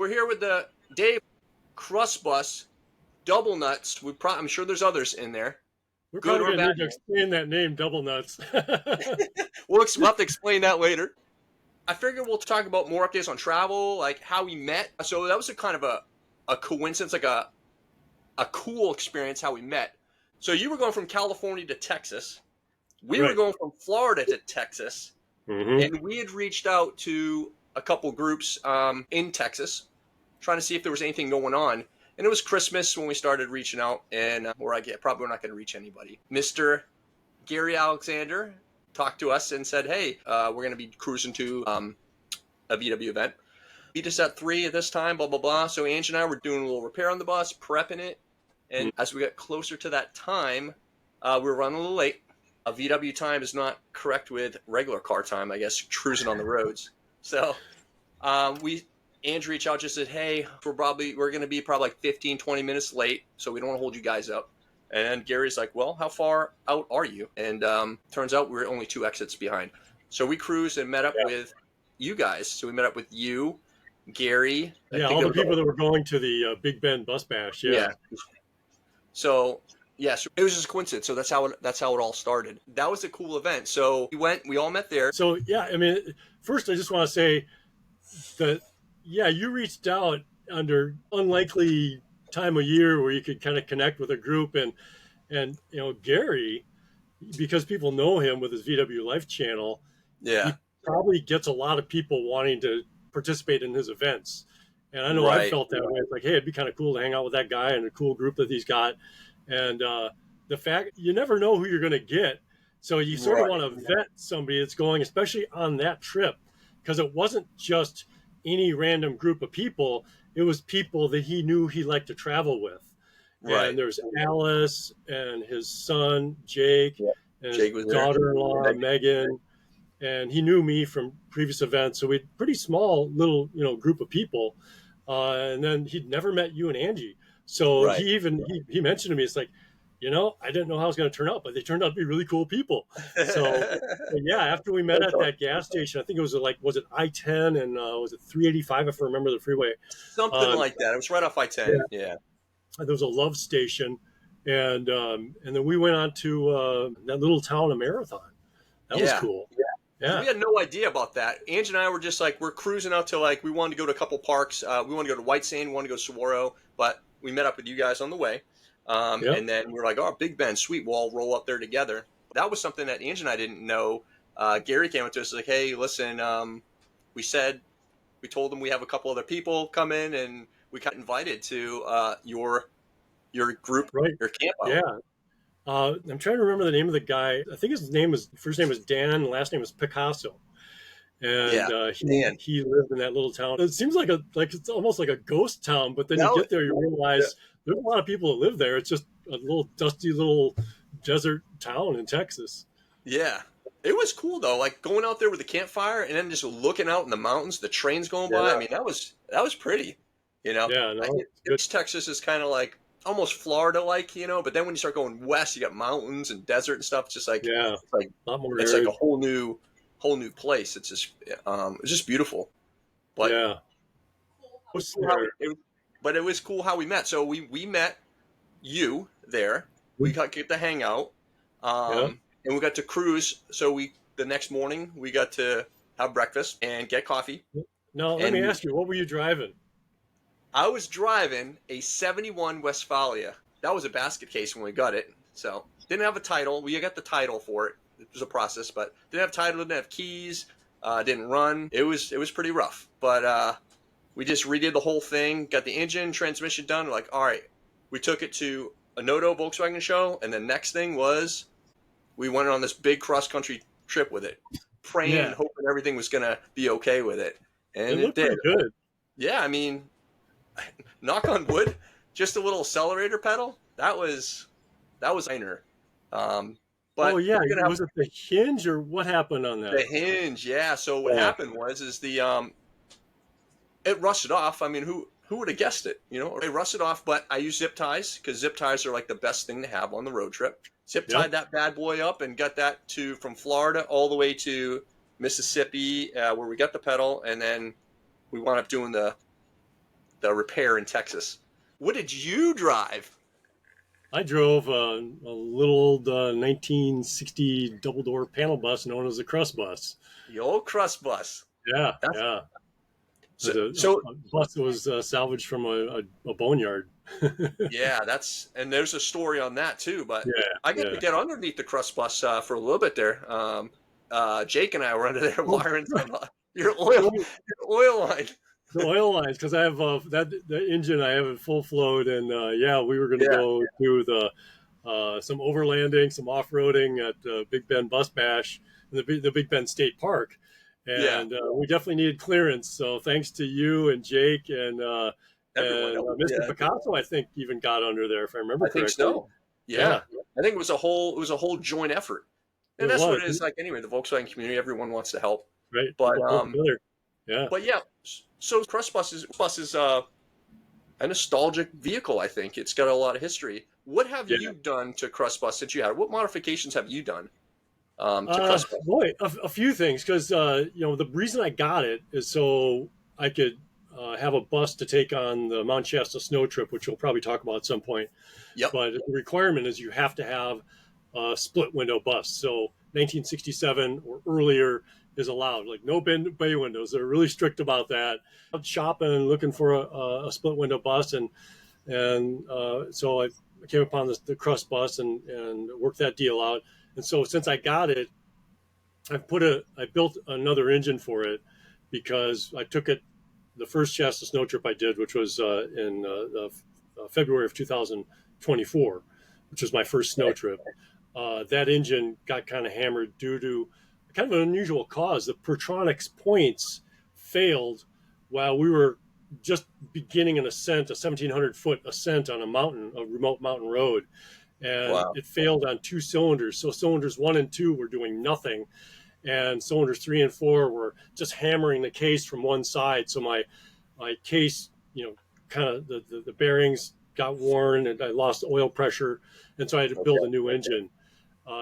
We're here with the Dave KrustBus double nuts. I'm sure there's others in there. We're probably going to need to explain that name, Double Nuts. We'll have to explain that later. I figured we'll talk about more updates on travel, like how we met. So that was a kind of a coincidence, like a cool experience how we met. So you were going from California to Texas. We were going from Florida to Texas. Mm-hmm. And we had reached out to a couple groups in Texas, trying to see if there was anything going on. And it was Christmas when we started reaching out, and probably we're not going to reach anybody. Mr. Gary Alexander talked to us and said, hey, we're going to be cruising to a VW event. Beat us at 3 at this time, blah, blah, blah. So Ange and I were doing a little repair on the bus, prepping it. And as we got closer to that time, we were running a little late. A VW time is not correct with regular car time, I guess, cruising on the roads. So Andrew reached out, just said, hey, we're going to be probably like 15, 20 minutes late, so we don't want to hold you guys up. And Gary's like, well, how far out are you? And turns out we were only 2 exits behind. So we cruised and met up with you guys. So we met up with you, Gary. Yeah, all the people that were going to the Big Bend Bus Bash. Yeah. So, yes, it was just a coincidence. So that's how it all started. That was a cool event. So we all met there. So, yeah, I mean, first I just want to say that, yeah, you reached out under unlikely time of year where you could kind of connect with a group, and you know, Gary, because people know him with his VW Life channel, he probably gets a lot of people wanting to participate in his events. And I know I felt that way. It's like, hey, it'd be kind of cool to hang out with that guy and a cool group that he's got. And the fact, you never know who you're going to get. So you sort of want to vet somebody that's going, especially on that trip, because it wasn't just any random group of people. It was people that he knew he liked to travel with. And there's Alice and his son, Jake, and his daughter-in-law, Megan. And he knew me from previous events. So we had a pretty small little, group of people. And then he'd never met you and Angie. So he mentioned to me, it's like, I didn't know how it was going to turn out, but they turned out to be really cool people. So yeah, after we met at that gas station, I think it was was it I-10 and was it 385 if I remember the freeway? Something like that. It was right off I-10. Yeah. There was a love station, and then we went on to that little town of Marathon. That was cool. Yeah. We had no idea about that. Ange and I were just like, we're cruising out to we wanted to go to a couple parks. We wanted to go to White Sand, we wanted to go to Saguaro, but we met up with you guys on the way. And then we were like, oh, Big Bend, sweet, we'll all roll up there together. That was something that Ange and I didn't know. Gary came up to us like, hey, listen, we told them we have a couple other people come in, and we got invited to your group, your camp out. Yeah. I'm trying to remember the name of the guy. I think his first name was Dan, last name was Picasso. And he lived in that little town. It seems like it's almost like a ghost town, but then you get there, you realize there's a lot of people that live there. It's just a little dusty little desert town in Texas. Yeah. It was cool though, like going out there with the campfire and then just looking out in the mountains, the trains going by. I mean, that was pretty, Yeah, no, Texas is kind of like almost Florida-like, but then when you start going west, you got mountains and desert and stuff. It's just like a lot more. It's like a whole new place. It's just beautiful. But but it was cool how we met. So we met you there. We got to hang out, and we got to cruise. So the next morning we got to have breakfast and get coffee. Now let me ask you, what were you driving? I was driving a 71 Westfalia. That was a basket case when we got it. So didn't have a title. We got the title for it. It was a process, but didn't have title, didn't have keys, didn't run. It was pretty rough. But we just redid the whole thing, got the engine, transmission done. We're like, all right. We took it to a Noto Volkswagen show, and the next thing was we went on this big cross-country trip with it, praying and hoping everything was going to be okay with it. And it did. Good. Yeah, I mean, knock on wood, just a little accelerator pedal. That was minor. But was it the hinge or what happened on that? The hinge, yeah. So what happened was it rusted off. I mean, who would have guessed it? It rusted off. But I used zip ties because zip ties are like the best thing to have on the road trip. Zip tied that bad boy up and got that from Florida all the way to Mississippi, where we got the pedal, and then we wound up doing the the repair in Texas. What did you drive? I drove a little old 1960 double door panel bus known as a KrustBus. The old KrustBus. Yeah, That's yeah. It so, was so a bus that was salvaged from a boneyard. yeah, and there's a story on that too. But Yeah, I got to yeah. get underneath the KrustBus for a little bit there. Jake and I were under there Oh, wiring some, your oil line. the oil lines, because I have the engine. I have it full float, and yeah, we were going to Yeah, go do some overlanding, some off roading at Big Bend Bus Bash, the Big Bend State Park, yeah, and we definitely needed clearance. So thanks to you and Jake everyone and else. Mr. Yeah, Picasso, I think even got under there if I remember I think correctly. so. Yeah, Yeah, I think it was a whole joint effort, and it that's what was it is like anyway. The Volkswagen community, everyone wants to help, right. but People pulled together. Yeah, yeah. So KrustBus is a nostalgic vehicle. I think it's got a lot of history. What have yeah. you done to KrustBus since you had it? What modifications have you done to KrustBus? Boy, a few things because the reason I got it is so I could have a bus to take on the Mount Shasta snow trip, which we'll probably talk about at some point. Yep. But the requirement is you have to have a split window bus. So 1967 or earlier is allowed. Like no bay windows. They're really strict about that. I'm shopping and looking for a split window bus, and so I came upon the KrustBus and worked that deal out. And so since I got it, I built another engine for it because I took it the first Shasta snow trip I did, which was in February of 2024, which was my first snow trip. That engine got kind of hammered due to kind of an unusual cause. The Pertronix points failed while we were just beginning an ascent, a 1,700-foot ascent on a remote mountain road. And Wow. it failed on two cylinders. So cylinders 1 and 2 were doing nothing. And cylinders 3 and 4 were just hammering the case from one side. So my case, kind of the bearings got worn and I lost oil pressure. And so I had to build a new engine.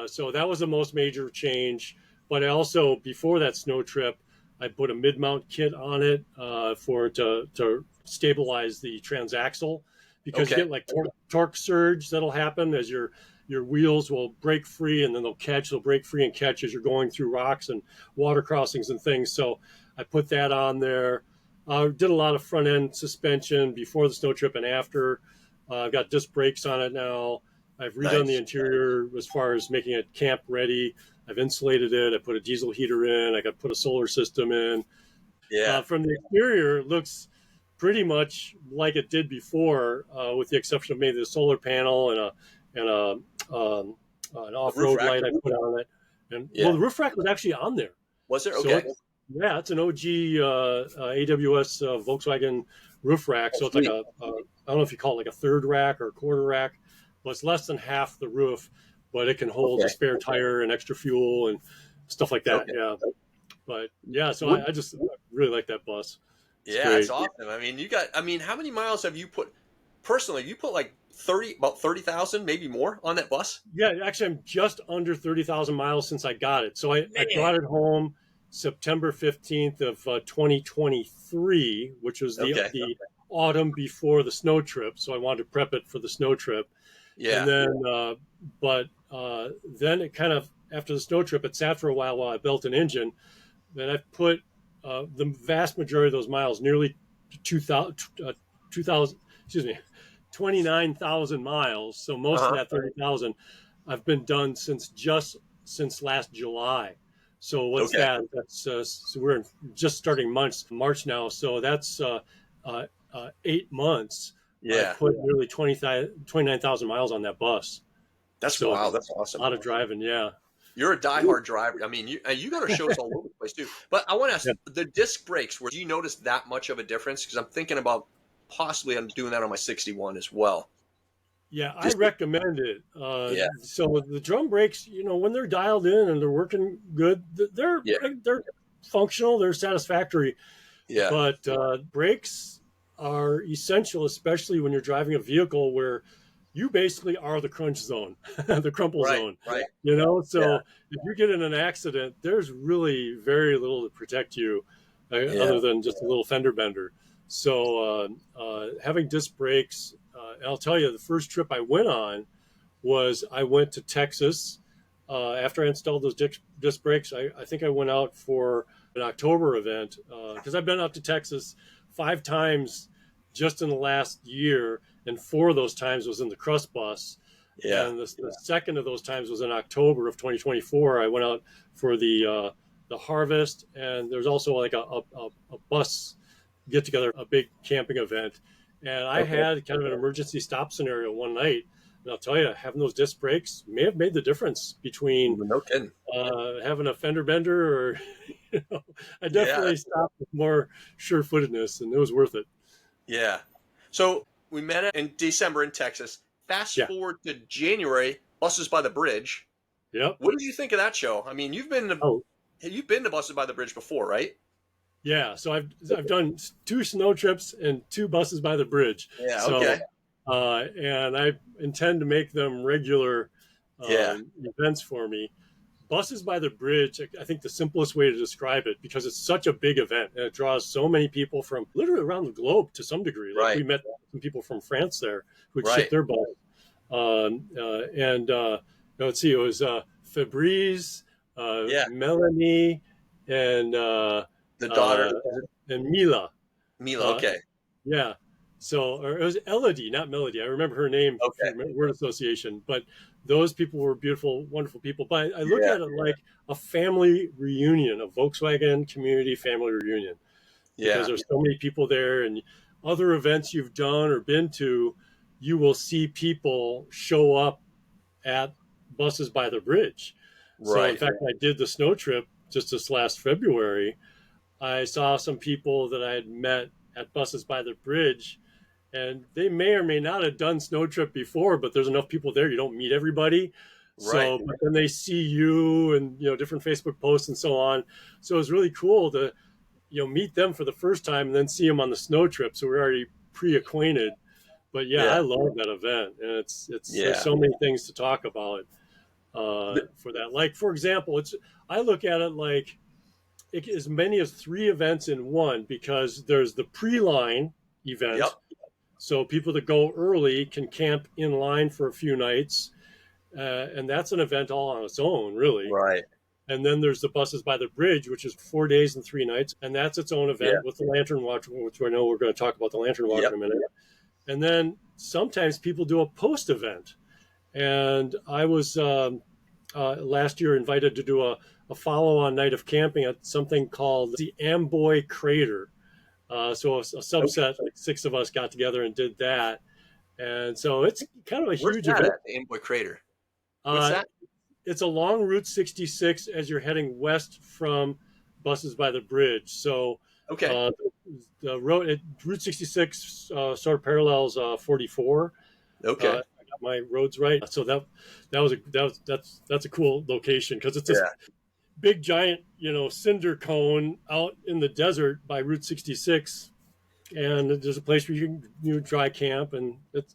So that was the most major change. But I also, before that snow trip, I put a mid-mount kit on it to stabilize the transaxle, because you get like torque surge that'll happen as your wheels will break free and then they'll break free and catch as you're going through rocks and water crossings and things. So I put that on there. Did a lot of front end suspension before the snow trip and after. I've got disc brakes on it now. I've redone the interior as far as making it camp ready. I've insulated it. I put a diesel heater in. I put a solar system in. Yeah. From the exterior, it looks pretty much like it did before, with the exception of maybe the solar panel and an off-road light I put on it. And well, the roof rack was actually on there. Was there? Okay. So it's an OG AWS Volkswagen roof rack. So it's like I don't know if you call it like a third rack or a quarter rack, but it's less than half the roof, but it can hold a spare tire and extra fuel and stuff like that. Okay. Yeah. But yeah, so I just really like that bus. It's awesome. I mean, how many miles have you put personally? You put like about 30,000, maybe more on that bus? Yeah, actually I'm just under 30,000 miles since I got it. So I brought it home September 15th of 2023, which was the autumn before the snow trip. So I wanted to prep it for the snow trip. Yeah. And then, then it kind of, after the snow trip, it sat for a while I built an engine. Then I put the vast majority of those miles, nearly 29,000 miles. So most of that 30,000 I've been done since last July. So what's that? That's so we're just starting March now. So that's 8 months. I put nearly 29,000 miles on that bus. Wow, that's awesome. A lot of driving, yeah. You're a diehard driver. I mean, you got to show us all over the place too. But I want to ask, the disc brakes, do you notice that much of a difference? Because I'm thinking about possibly I'm doing that on my 61 as well. Yeah, I recommend it. So the drum brakes, when they're dialed in and they're working good, they're functional, they're satisfactory. Yeah. But brakes are essential, especially when you're driving a vehicle where you basically are the crunch zone, the crumple zone. Right. So if you get in an accident, there's really very little to protect you other than just a little fender bender. So having disc brakes, I'll tell you, the first trip I went on was I went to Texas. After I installed those disc brakes, I think I went out for an October event because I've been out to Texas 5 times just in the last year, and 4 of those times was in the KrustBus. Yeah. And the second of those times was in October of 2024. I went out for the harvest, and there's also like a bus get together, a big camping event. And I had kind of an emergency stop scenario one night. And I'll tell you, having those disc brakes may have made the difference between No kidding. having a fender bender or, I definitely stopped with more sure-footedness, and it was worth it. Yeah. So we met in December in Texas. Fast forward to January, Buses by the Bridge. Yep. What did you think of that show? I mean, you've been to Buses by the Bridge before, right? Yeah. So I've done 2 snow trips and 2 Buses by the Bridge. Yeah. So, Okay. and I intend to make them regular events for me. Buses by the Bridge, I think the simplest way to describe it, because it's such a big event and it draws so many people from literally around the globe to some degree. Like we met some people from France there who had shipped their bus. Let's see, it was Fabrice, Melanie, and the daughter, and Mila. Okay. Yeah. So, or it was Elodie, not Melody. I remember her name from word association, but those people were beautiful, wonderful people. But I look at it like a family reunion, a Volkswagen community family reunion. Yeah. Because there's so many people there, and other events you've done or been to, you will see people show up at Buses by the Bridge. So in fact, I did the snow trip just this last February. I saw some people that I had met at Buses by the Bridge, and they may or may not have done snow trip before, but there's enough people there, you don't meet everybody. So, but then they see you and, different Facebook posts and so on. So it was really cool to, meet them for the first time and then see them on the snow trip. So we're already pre-acquainted. But I love that event, and it's there's so many things to talk about for that. Like, for example, I look at it like as many as 3 events in one, because there's the pre-line event. Yep. So people that go early can camp in line for a few nights, and that's an event all on its own, really. Right. And then there's the Buses by the Bridge, which is 4 days and 3 nights, and that's its own event with the Lantern Walk, which I know we're going to talk about the Lantern Walk in a minute. And then sometimes people do a post event. And I was last year invited to do a follow-on night of camping at something called the Amboy Crater. So a subset, like 6 of us got together and did that. And so it's kind of a huge event. The Amboy Crater? What's that? It's along Route 66 as you're heading west from Buses by the Bridge. So the road, Route 66 sort of parallels 44. Okay. I got my roads right. So that's a cool location, because it's this big giant cinder cone out in the desert by Route 66, and there's a place where you can dry camp, and it's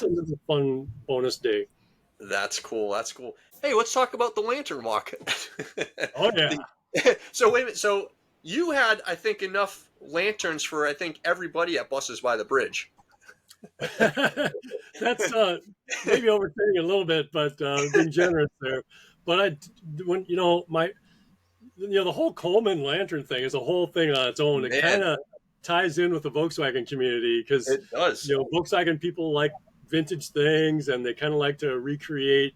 a fun bonus day. That's cool. That's cool. Hey, let's talk about the Lantern Walk. Oh yeah. So wait a minute. So you had, I think, enough lanterns for, I think, everybody at Buses by the Bridge. That's maybe overstating a little bit, but being generous there. But the whole Coleman lantern thing is a whole thing on its own. It kind of ties in with the Volkswagen community, because it does. Volkswagen people like vintage things, and they kind of like to recreate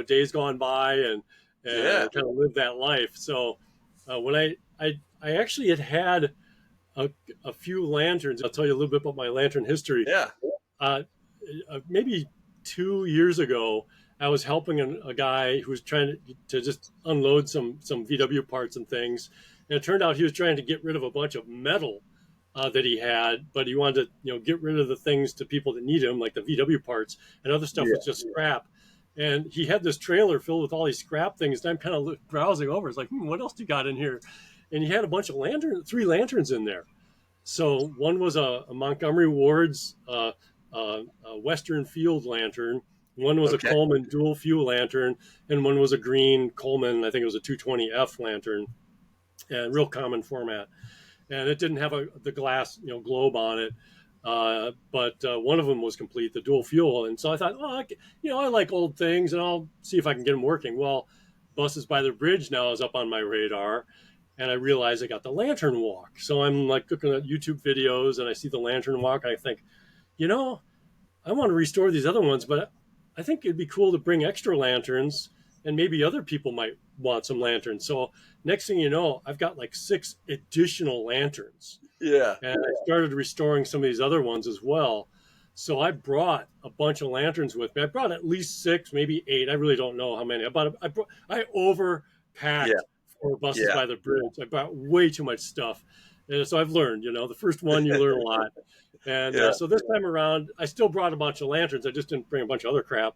days gone by and kind of live that life. So when I actually had a few lanterns. I'll tell you a little bit about my lantern history. Yeah. Maybe 2 years ago, I was helping a guy who was trying to just unload some VW parts and things. And it turned out he was trying to get rid of a bunch of metal that he had, but he wanted to get rid of the things to people that need him, like the VW parts, and other stuff was just scrap. And he had this trailer filled with all these scrap things. And I'm kind of browsing over. It's like, what else do you got in here? And he had a bunch of 3 lanterns in there. So one was a Montgomery Ward's Western Field lantern. One was a Coleman dual fuel lantern, and one was a green Coleman, I think it was a 220F lantern, and real common format. and it didn't have the glass globe on it. But one of them was complete, the dual fuel, and so I thought, oh, I like old things, and I'll see if I can get them working. Well, Buses by the Bridge now is up on my radar, and I realize I got the lantern walk. So I'm like looking at YouTube videos, and I see the lantern walk, and I think, you know, I want to restore these other ones, but I think it'd be cool to bring extra lanterns, and maybe other people might want some lanterns. So next thing you know, I've got like 6 additional lanterns. Yeah. And I started restoring some of these other ones as well. So I brought a bunch of lanterns with me. I brought at least 6, maybe 8. I really don't know how many. I overpacked for Buses by the Bridge. I brought way too much stuff. And so I've learned, the first one you learn a lot. And so this time around, I still brought a bunch of lanterns. I just didn't bring a bunch of other crap.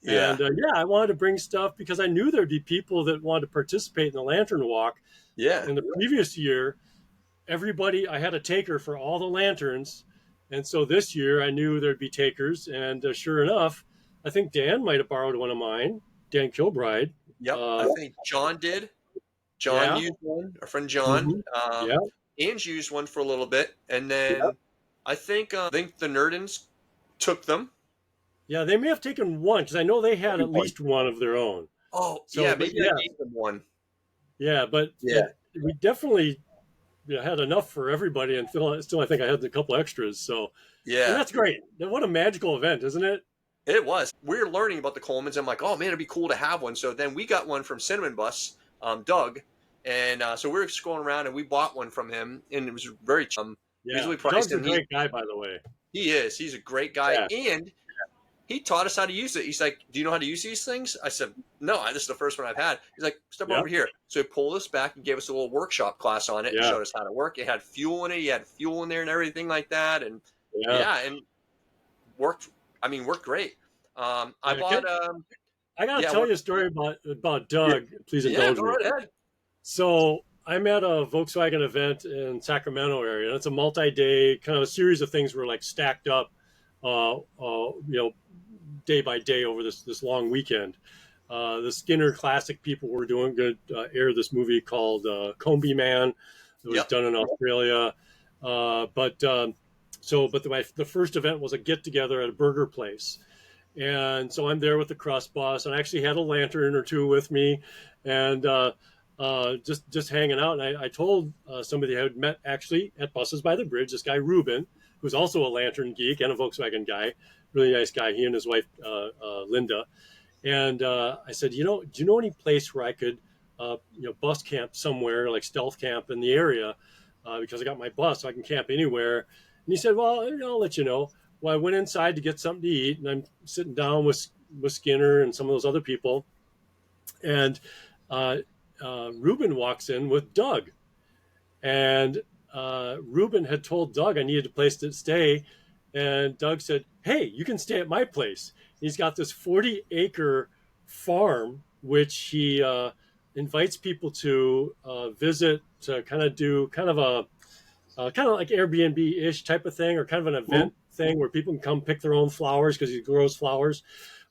And I wanted to bring stuff because I knew there'd be people that wanted to participate in the lantern walk. Yeah. In the previous year, I had a taker for all the lanterns. And so this year I knew there'd be takers. And sure enough, I think Dan might have borrowed one of mine, Dan Kilbride. Yep. I think John did. John used one, our friend John. Ange used one for a little bit. And then I think the Nerdens took them. Yeah, they may have taken one because I know they had at least one of their own. Oh, so, maybe I gave them one. Yeah, but we definitely had enough for everybody, and still I think I had a couple extras. So and that's great. What a magical event, isn't it? It was. We were learning about the Colemans. I'm like, oh man, it'd be cool to have one. So then we got one from Cinnamon Bus, Doug, and so we were just going around and we bought one from him, and it was very reasonably priced. Doug's a great guy, by the way. He is. He's a great guy, and he taught us how to use it. He's like, do you know how to use these things? I said, no, this is the first one I've had. He's like, step over here. So he pulled us back and gave us a little workshop class on it and showed us how to work. It had fuel in it. He had fuel in there and everything like that. And and worked great. I got to tell you a story about Doug. Please indulge me. Go right ahead. So I'm at a Volkswagen event in Sacramento area. And it's a multi-day kind of a series of things were like stacked up, day by day over this long weekend. The Skinner Classic people were going to air this movie called Combi Man. It was done in Australia. But the first event was a get together at a burger place. And so I'm there with the KrustBus, and I actually had a lantern or two with me, and just hanging out. And I told somebody I had met actually at Buses by the Bridge, this guy Ruben, who's also a lantern geek and a Volkswagen guy, really nice guy. He and his wife Linda. And I said, do you know any place where I could, bus camp somewhere, like stealth camp in the area, because I got my bus, so I can camp anywhere. And he said, well, I'll let you know. Well, I went inside to get something to eat, and I'm sitting down with Skinner and some of those other people. And Ruben walks in with Doug. And Ruben had told Doug I needed a place to stay. And Doug said, hey, you can stay at my place. He's got this 40-acre farm, which he invites people to visit to kind of do kind of like Airbnb-ish type of thing, or kind of an event thing where people can come pick their own flowers because he grows flowers.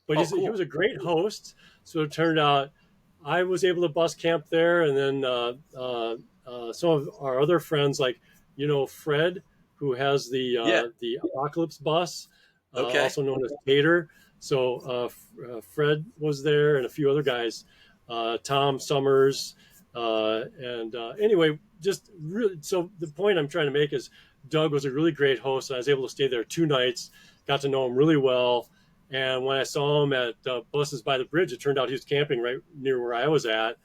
But he was a great host. So it turned out I was able to bus camp there. And then some of our other friends, like, Fred, who has the Apocalypse bus, also known as Tater. So Fred was there, and a few other guys, Tom Summers. Anyway, just really, so the point I'm trying to make is Doug was a really great host. And I was able to stay there 2 nights, got to know him really well. And when I saw him at Buses by the Bridge, it turned out he was camping right near where I was at.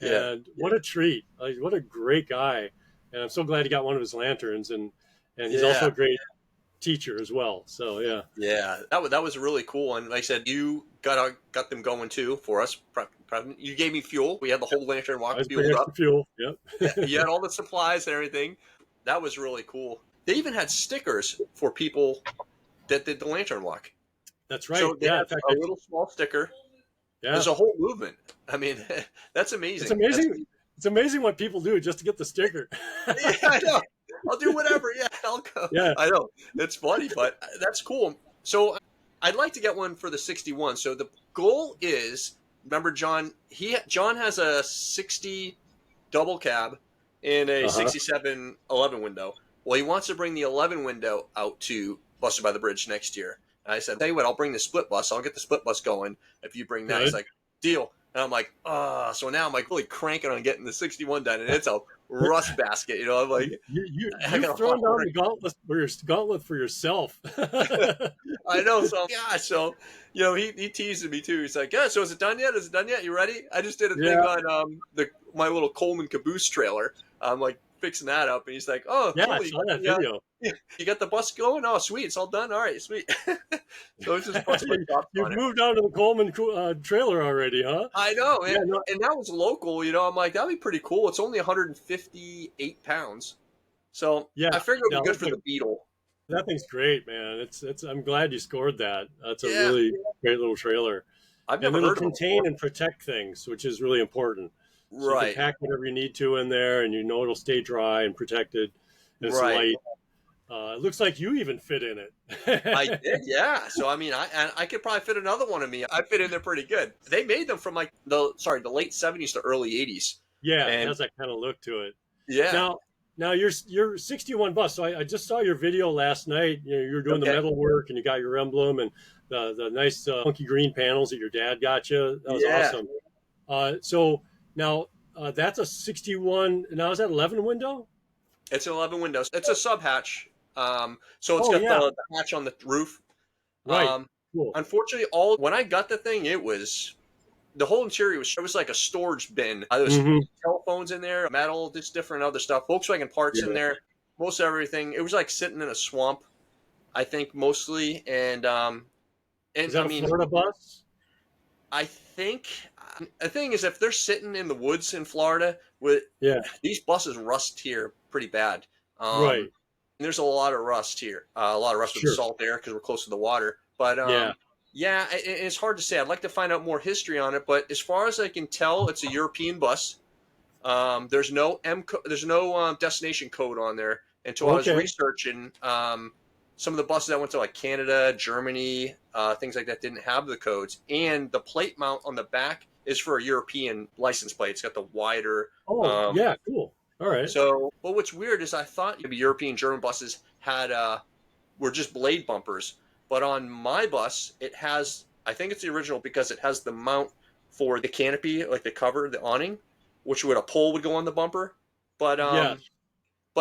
And what a treat. What a great guy. And I'm so glad he got one of his lanterns. And he's also a great teacher as well. So, that was really cool. And like I said, you got them going too for us. You gave me fuel. We had the whole lantern walk fueled up. Fuel. Yep. You had all the supplies and everything. That was really cool. They even had stickers for people that did the lantern walk. That's right. So they had a little small sticker. Yeah. There's a whole movement. I mean, that's amazing. It's amazing. It's amazing what people do just to get the sticker. Yeah, I know. I'll do whatever. Yeah, I'll go. Yeah. I know. It's funny, but that's cool. So I'd like to get one for the 61. So the goal is, remember John has a 60 double cab and a Uh-huh. 67 11 window. Well, he wants to bring the 11 window out to Busted by the Bridge next year. And I said, tell you what, I'll bring the split bus. I'll get the split bus going if you bring that. He's Good. like, deal. And I'm like, so now I'm like really cranking on getting the 61 done, and it's a rust basket. You know, I'm like, I You've got a lot thrown of down work. the gauntlet for yourself. I know. So yeah. So he teased me too. He's like, yeah. So is it done yet? Is it done yet? You ready? I just did a thing Yeah. on my little Coleman caboose trailer. I'm like fixing that up, and he's like, oh, Yeah, cool. I saw that video. You got the bus going? Oh, sweet. It's all done. All right, sweet. So it's just bunch of my chops You've on it. moved on to the Coleman trailer already, huh? I know, Yeah, man. no, And that was local. I'm like, that'd be pretty cool. It's only 158 pounds. So yeah. I figured it would be No, good for the Beetle. that thing's great, man. It's. I'm glad you scored that. That's a Yeah. really great little trailer, I've and never it'll heard of it contain before. and protect things, which is really important. So you can Right. pack whatever you need to in there, and it'll stay dry and protected, and it's Right. light. It looks like you even fit in I it. did, yeah. So I mean, I could probably fit another one of me. I fit in there pretty good. They made them from like the late 70s to early 80s, Yeah, it and has that kind of look to it. yeah. Now you're 61 bus. So I just saw your video last night. You were doing the Okay. metal work, and you got your emblem and the nice funky green panels that your dad got you. That was Yeah. awesome. So now that's a 61. Now is that 11 window? It's 11 windows. It's a sub hatch. So it's Oh got yeah, the hatch on the roof. right. Um, Cool. Unfortunately, when I got the thing, the whole interior was like a storage bin. There was Hmm. telephones in there, metal, just different other stuff. Volkswagen parts in Yeah. there, most everything. It was like sitting in a swamp, I think mostly. Is And that I a mean, Florida bus? I think the thing is, if they're sitting in the woods in Florida, with Yeah. these buses rust here pretty bad. Right. And there's a lot of rust here, a lot of rust with the Sure. salt air because we're close to the water. But Yeah. yeah, it's hard to say. I'd like to find out more history on it, but as far as I can tell, it's a European bus. There's no there's no destination code on there. Until I was Okay. researching, some of the buses that went to like Canada, Germany, things like that didn't have the codes, and the plate mount on the back is for a European license plate. It's got the wider. Oh Um, yeah. Cool. All right. but what's weird is I thought maybe European German buses were just blade bumpers, but on my bus it has. I think it's the original because it has the mount for the canopy, like the cover, the awning, which would a pole would go on the bumper. But Yeah.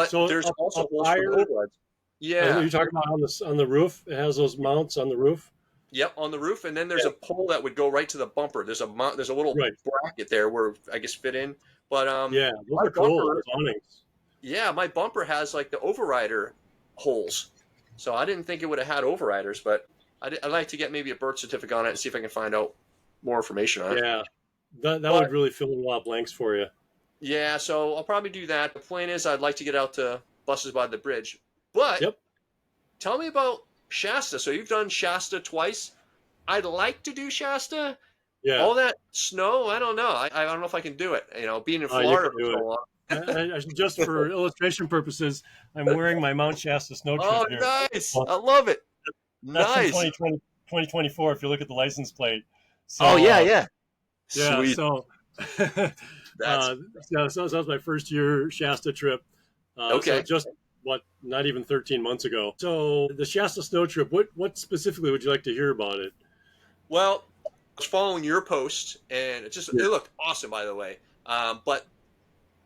So there's also up holes for the higher. overrides. Yeah. You're talking about on the roof. It has those mounts on the roof. Yep, on the roof, and then there's Yeah. a pole that would go right to the bumper. There's a little Right. bracket there where I guess fit in. But Yeah. Those my are cool. bumper, Those awnings. yeah, my bumper has like the overrider holes. So I didn't think it would have had overriders, but I'd like to get maybe a birth certificate on it and see if I can find out more information on it. Yeah. That But would really fill in a lot of blanks for you. yeah, so I'll probably do that. The plan is I'd like to get out to Buses by the Bridge. But Yep. tell me about Shasta. So you've done Shasta twice. I'd like to do Shasta. Yeah. All that snow, I don't know. I don't know if I can do it. Being in You Florida can for do so it. long. Just for illustration purposes, I'm wearing my Mount Shasta snow Oh, trip here. nice! I love it. That's from Nice. 2024 if you look at the license plate. So, Oh yeah. yeah, Sweet. so, That's so that was my first year Shasta trip. So okay. just, not even 13 months ago. So the Shasta snow trip, what specifically would you like to hear about it? Well, I was following your post, and it looked awesome, by the way. But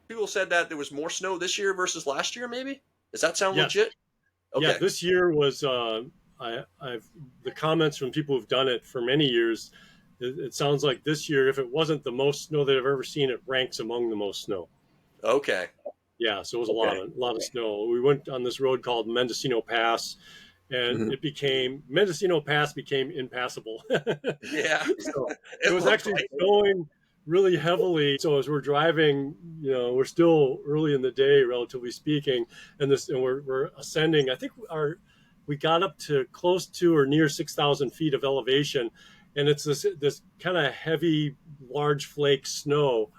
people said that there was more snow this year versus last year. Maybe does that sound Yes. legit? Okay. Yeah, this year was I've the comments from people who've done it for many years. It sounds like this year, if it wasn't the most snow that I've ever seen, it ranks among the most snow. Okay. Yeah, so it was Okay. a lot of snow. We went on this road called Mendocino Pass, and Mendocino Pass became impassable. Yeah. So it was actually snowing really heavily. So as we're driving, we're still early in the day, relatively speaking, and we're ascending. I think we got up to close to or near 6,000 feet of elevation, and it's this kind of heavy, large flake snow.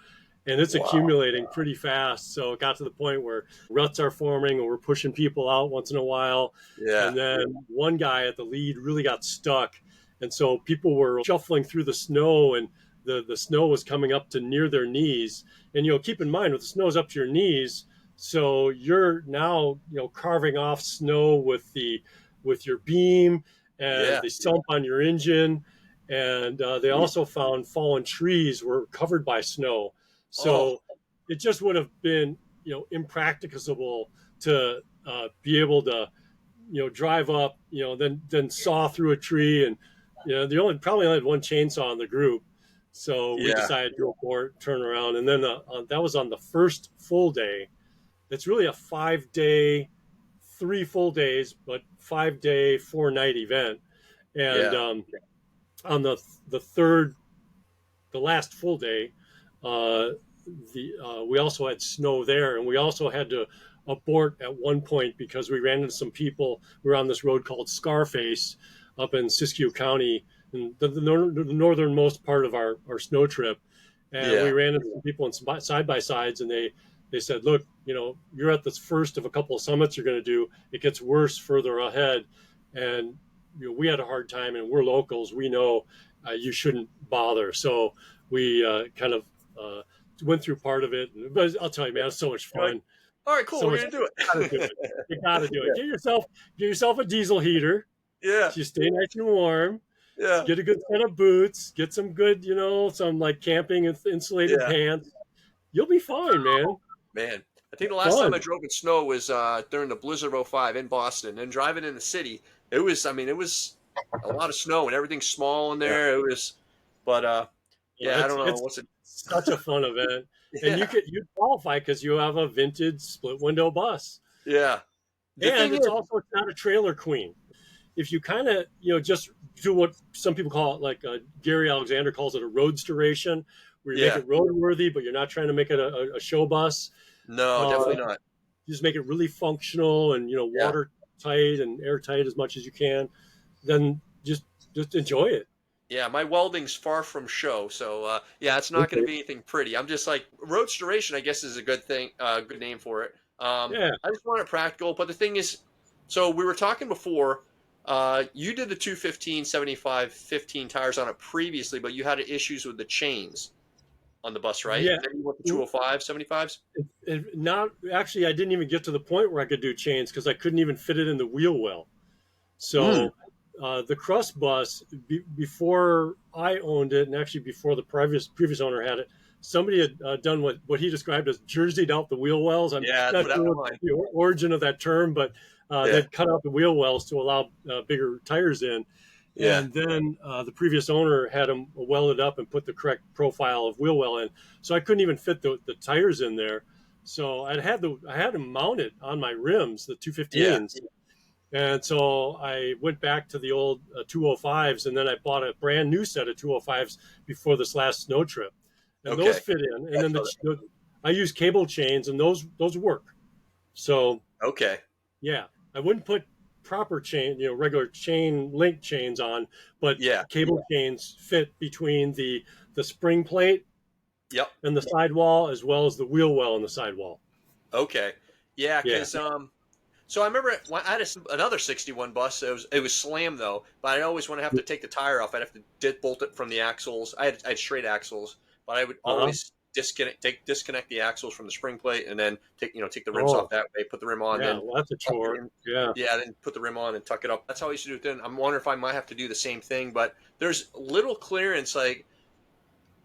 And it's accumulating pretty fast. So it got to the point where ruts are forming and we're pushing people out once in a while. Yeah. And then one guy at the lead really got stuck. And so people were shuffling through the snow and the snow was coming up to near their knees. And, keep in mind, with the snow's up to your knees, so you're now, carving off snow with your beam and Yeah. the sump on your engine. And they also found fallen trees were covered by snow. Oh, So it just would have been, impracticable to be able to, drive up, then saw through a tree. And, the probably only had one chainsaw in the group. So we yeah. decided to go for it, turn around. And then that was on the first full day. It's really a 5-day, 3 full days, but 5-day, 4-night event. And Yeah. on the third, the last full day, uh, we also had snow there, and we also had to abort at one point because we ran into some people. We were on this road called Scarface up in Siskiyou County, in the northernmost part of our snow trip, and we Yeah. ran into some people in side by sides, and they said, "Look, you're at the first of a couple of summits you're going to do. It gets worse further ahead, and we had a hard time, and we're locals. We know you shouldn't bother." So we kind of went through part of it. But I'll tell you, man, it's so much You're like, fun. all right, cool. So We're much gonna do You gotta do it. it. You gotta do it. Get yourself a diesel heater. Yeah. So you stay nice and warm. Yeah. Get a good set of boots. Get some good, some like camping and insulated Yeah. pants. You'll be fine, man. Man, I think the last time Fun. I drove in snow was during the blizzard of '05 in Boston. And driving in the city, it was a lot of snow and everything's small in Yeah. there. It was, but Yeah, yeah, I don't know it's what's it. such a fun event, and Yeah. you qualify because you have a vintage split window bus, Yeah. The and thing it's is, also not a trailer queen. If you kind of just do what some people call it, like Gary Alexander calls it a roadsteration, where you make yeah, it roadworthy, but you're not trying to make it a show bus. no, Uh, definitely not. you just make it really functional and Yeah. watertight and airtight as much as you can. Then just enjoy it. Yeah, my welding's far from show, so yeah, it's not going to Okay. be anything pretty. I'm just like roadsteration, I guess is a good thing, good name for it. Yeah. I just want it practical, but the thing is, so we were talking before. You did the 215, 75, 15 tires on it previously, but you had issues with the chains on the bus, right? Yeah. And then you went to 205, 75s. Not actually, I didn't even get to the point where I could do chains because I couldn't even fit it in the wheel well. Mm. So the KrustBus, before I owned it, and actually before the previous owner had it, somebody had done what he described as jerseyed out the wheel wells. I'm Yeah, that's not what sure happened to what mine. the origin of that term, but Yeah, they'd cut out the wheel wells to allow bigger tires in. yeah, And then the previous owner had them welded up and put the correct profile of wheel well in. So I couldn't even fit the tires in there. So I had them mounted on my rims, the yeah. 215s. And so I went back to the old 205s, and then I bought a brand new set of 205s before this last snow trip, and those Okay, fit in. And that's then I use cable chains, and those work. So okay. yeah, I wouldn't put proper chain, regular chain link chains on, but Yeah, cable chains fit between the spring plate yep. and the sidewall, as well as the wheel well and the sidewall. Okay, yeah, Yeah. because so I remember I had another 61 bus. It was slammed though, but I always want to have to take the tire off. I'd have to bolt it from the axles. I had straight axles, but I would Uh-huh. always disconnect the axles from the spring plate and then take the rims Oh, off that way. Put the rim on, yeah. then Well, that's a tuck it chore. in. Yeah. Yeah, then put the rim on and tuck it up. That's how I used to do it then. I'm wondering if I might have to do the same thing, but there's little clearance, like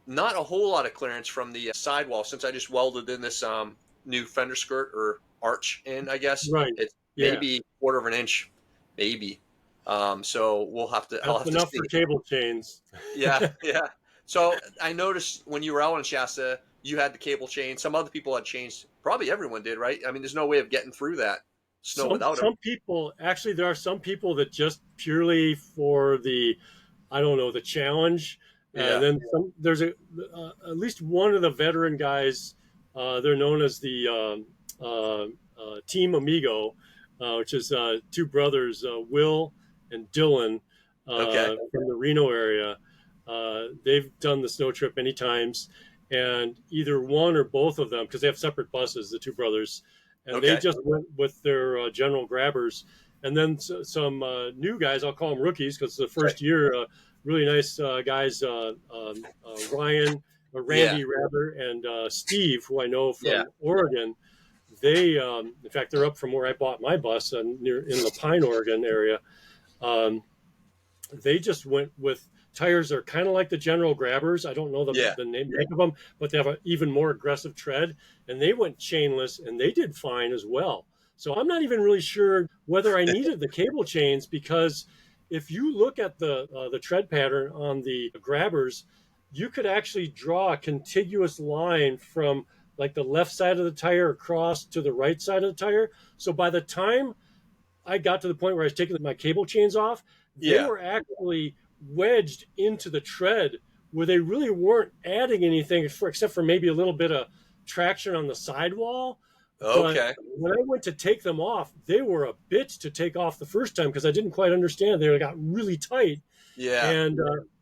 not a whole lot of clearance from the sidewall since I just welded in this new fender skirt or arch in, I guess. Right. It's Yeah. maybe quarter of an inch, maybe. So I'll That's have to enough see. for cable chains. Yeah, yeah. So I noticed when you were out in Shasta, you had the cable chain. Some other people had chains. Probably everyone did, right? I mean, there's no way of getting through that snow without them. Some people actually, there are some people that just purely for the, I don't know, the challenge. And Yeah. then there's at least one of the veteran guys. They're known as the Team Amigo, which is two brothers, Will and Dylan, Okay. from the Reno area. They've done the snow trip many times, and either one or both of them, because they have separate buses, the two brothers, and they Okay. just went with their general grabbers. And then some new guys, I'll call them rookies because it's the first year. really nice guys, Ryan, Yeah. Randy rather, and Steve, who I know Yeah. from Oregon. They, in fact, they're up from where I bought my bus near in the Pine, Oregon area. Um, they just went with tires that are kind of like the General Grabbers. I don't know Yeah. the name of them, but they have an even more aggressive tread. And they went chainless, and they did fine as well. So I'm not even really sure whether I needed the cable chains, because if you look at the tread pattern on the Grabbers, you could actually draw a contiguous line from like the left side of the tire across to the right side of the tire. So by the time I got to the point where I was taking my cable chains off, they Yeah. were actually wedged into the tread where they really weren't adding anything except for maybe a little bit of traction on the sidewall. But Okay. when I went to take them off, they were a bitch to take off the first time because I didn't quite understand. They got really tight. Yeah. And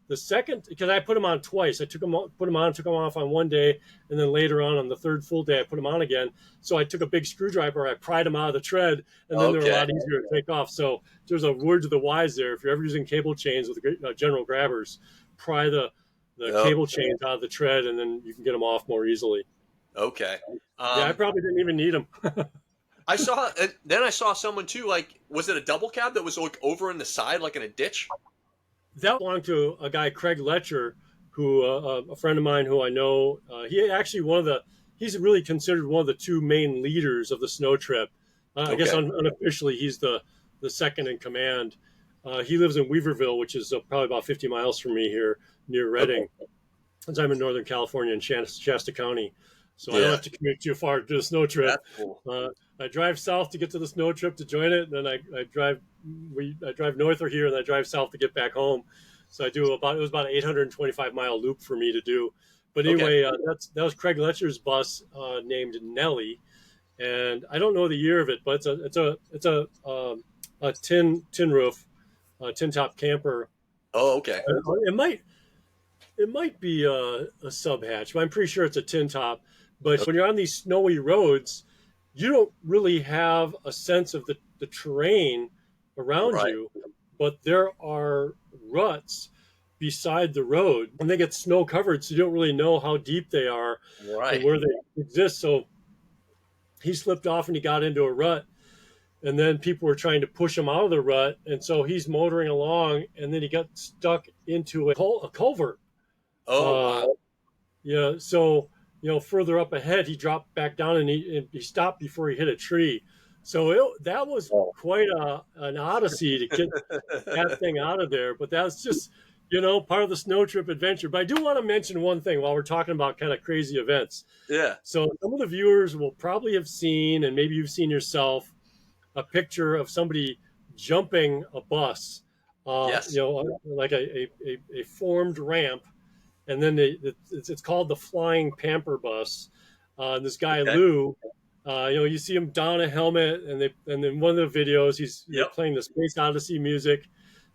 the second, because I put them on twice, I took them, put them on, took them off on one day, and then later on the third full day, I put them on again. So I took a big screwdriver, I pried them out of the tread, and then they're a Okay. lot easier to take off. So there's a word to the wise there. If you're ever using cable chains with General Grabbers, pry the Yep. cable chains out of the tread, and then you can get them off more easily. Okay. Yeah, I probably didn't even need them. I saw. Then I saw someone too. Like, was it a double cab that was like over in the side, like in a ditch? That belonged to a guy, Craig Letcher, who a friend of mine who I know. He actually he's really considered one of the two main leaders of the snow trip. I guess Okay. unofficially he's the second in command. He lives in Weaverville, which is probably about 50 miles from me here near Okay. Redding, since I'm in Northern California in Shasta County. So I don't Yeah. have to commute too far to do a snow trip. That's cool. I drive south to get to the snow trip to join it, and then I drive north of here, and I drive south to get back home. So it was about an 825-mile loop for me to do. But Okay. anyway, that was Craig Letcher's bus named Nellie, and I don't know the year of it, but it's a tin roof, tin top camper. Oh, okay. It might be a sub hatch, but I'm pretty sure it's a tin top. But Okay. when you're on these snowy roads, you don't really have a sense of the terrain around Right. you, but there are ruts beside the road, and they get snow covered, so you don't really know how deep they are and Right. where they exist. So he slipped off and he got into a rut, and then people were trying to push him out of the rut, and so he's motoring along, and then he got stuck into a culvert. Oh, Uh, wow. yeah, so further up ahead, he dropped back down and he stopped before he hit a tree. So that was Oh. quite an odyssey to get that thing out of there. But that's just part of the snow trip adventure. But I do want to mention one thing while we're talking about kind of crazy events. Yeah. So some of the viewers will probably have seen, and maybe you've seen yourself, a picture of somebody jumping a bus. Yes. Like a formed ramp, and then it's called the Flying Pamper Bus. This guy Okay. Lou, you see him don a helmet, and then one of the videos he's Yep. playing the Space Odyssey music,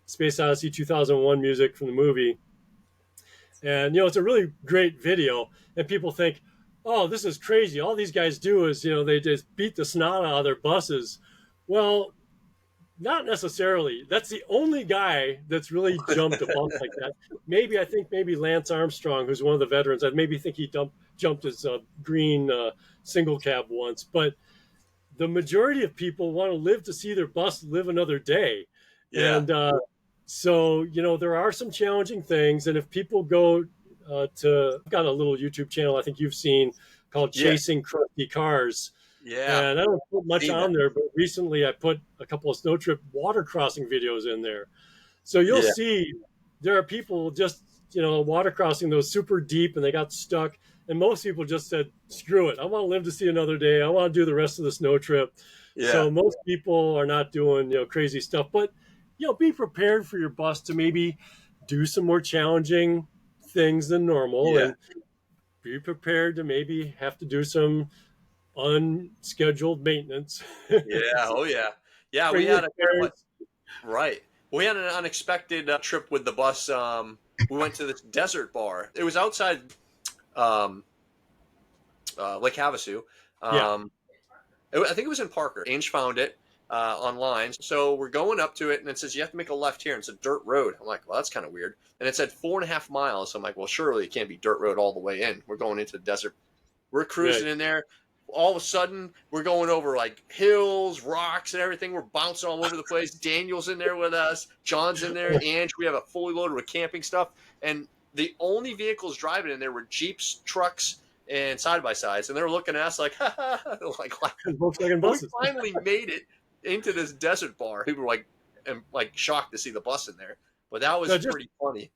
Space Odyssey 2001 music from the movie, and it's a really great video. And people think, oh, this is crazy. All these guys do is they just beat the snot out of their buses. Well, not necessarily. That's the only guy that's really jumped a bump like that. I think maybe Lance Armstrong, who's one of the veterans, I maybe think he jumped his green single cab once. But the majority of people want to live to see their bus live another day. Yeah. And so, there are some challenging things. And if people go I've got a little YouTube channel I think you've seen called Yeah. Chasing Crusty Cars. Yeah. And I don't put much Seen on that. there, but recently I put a couple of snow trip water crossing videos in there. So you'll Yeah. see there are people just, water crossing those super deep and they got stuck. And most people just said, screw it. I want to live to see another day. I want to do the rest of the snow trip. Yeah. So most people are not doing, crazy stuff. But, be prepared for your bus to maybe do some more challenging things than normal. Yeah. And be prepared to maybe have to do some unscheduled maintenance. Yeah. Oh, yeah. Yeah. Bring We your had parents. right. We had an unexpected trip with the bus. We went to this desert bar. It was outside Lake Havasu. Yeah. I think it was in Parker. Ange found it, online. So we're going up to it, and it says you have to make a left here. And it's a dirt road. I'm like, well, that's kind of weird. And it said 4.5 miles. So I'm like, well, surely it can't be dirt road all the way in. We're going into the desert. We're cruising in there. All of a sudden, we're going over like hills, rocks, and everything. We're bouncing all over the place. Daniel's in there with us. John's in there. Ange, we have it fully loaded with camping stuff. And the only vehicles driving in there were Jeeps, trucks, and side-by-sides. And they were looking at us like, ha ha, like Volkswagen buses. we finally made it into this desert bar. People were like shocked to see the bus in there. But that was pretty funny.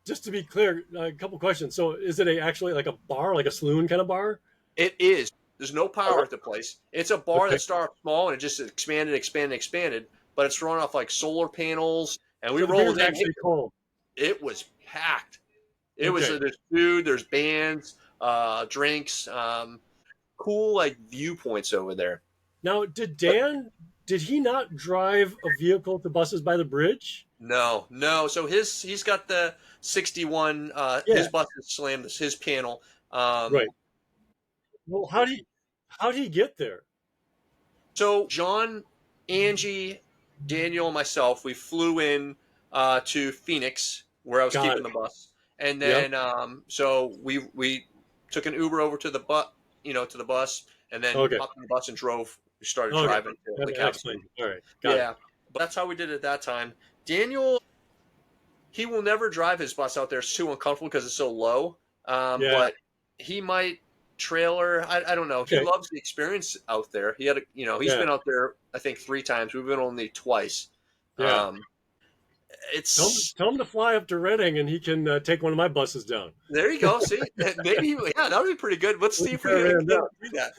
Just to be clear, a couple questions. So is it actually like a bar, like a saloon kind of bar? It is. There's no power at the place. It's a bar that started small and it just expanded. But it's run off like solar panels. And we rolled in. Actually cold. It was packed. It was. There's food. There's bands, drinks, cool like viewpoints over there. Now, did he not drive a vehicle to Buses by the Bridge? No. So he's got the 61. His bus is slammed. His panel. Right. Well, how did he get there? So John, Angie, Daniel, and myself, we flew in to Phoenix where I was keeping the bus, and then so we took an Uber over to the bus, and then hopped in the bus and drove. We started driving to the cabin. All right. Got it. But that's how we did it at that time. Daniel, he will never drive his bus out there. It's too uncomfortable because it's so low. But he might trailer. I don't know. Okay. He loves the experience out there. He had he's been out there I think 3 times. We've been only twice. Yeah. Tell him to fly up to Reading and he can take one of my buses down. There you go. See, maybe that would be pretty good. Let's see if we can do that.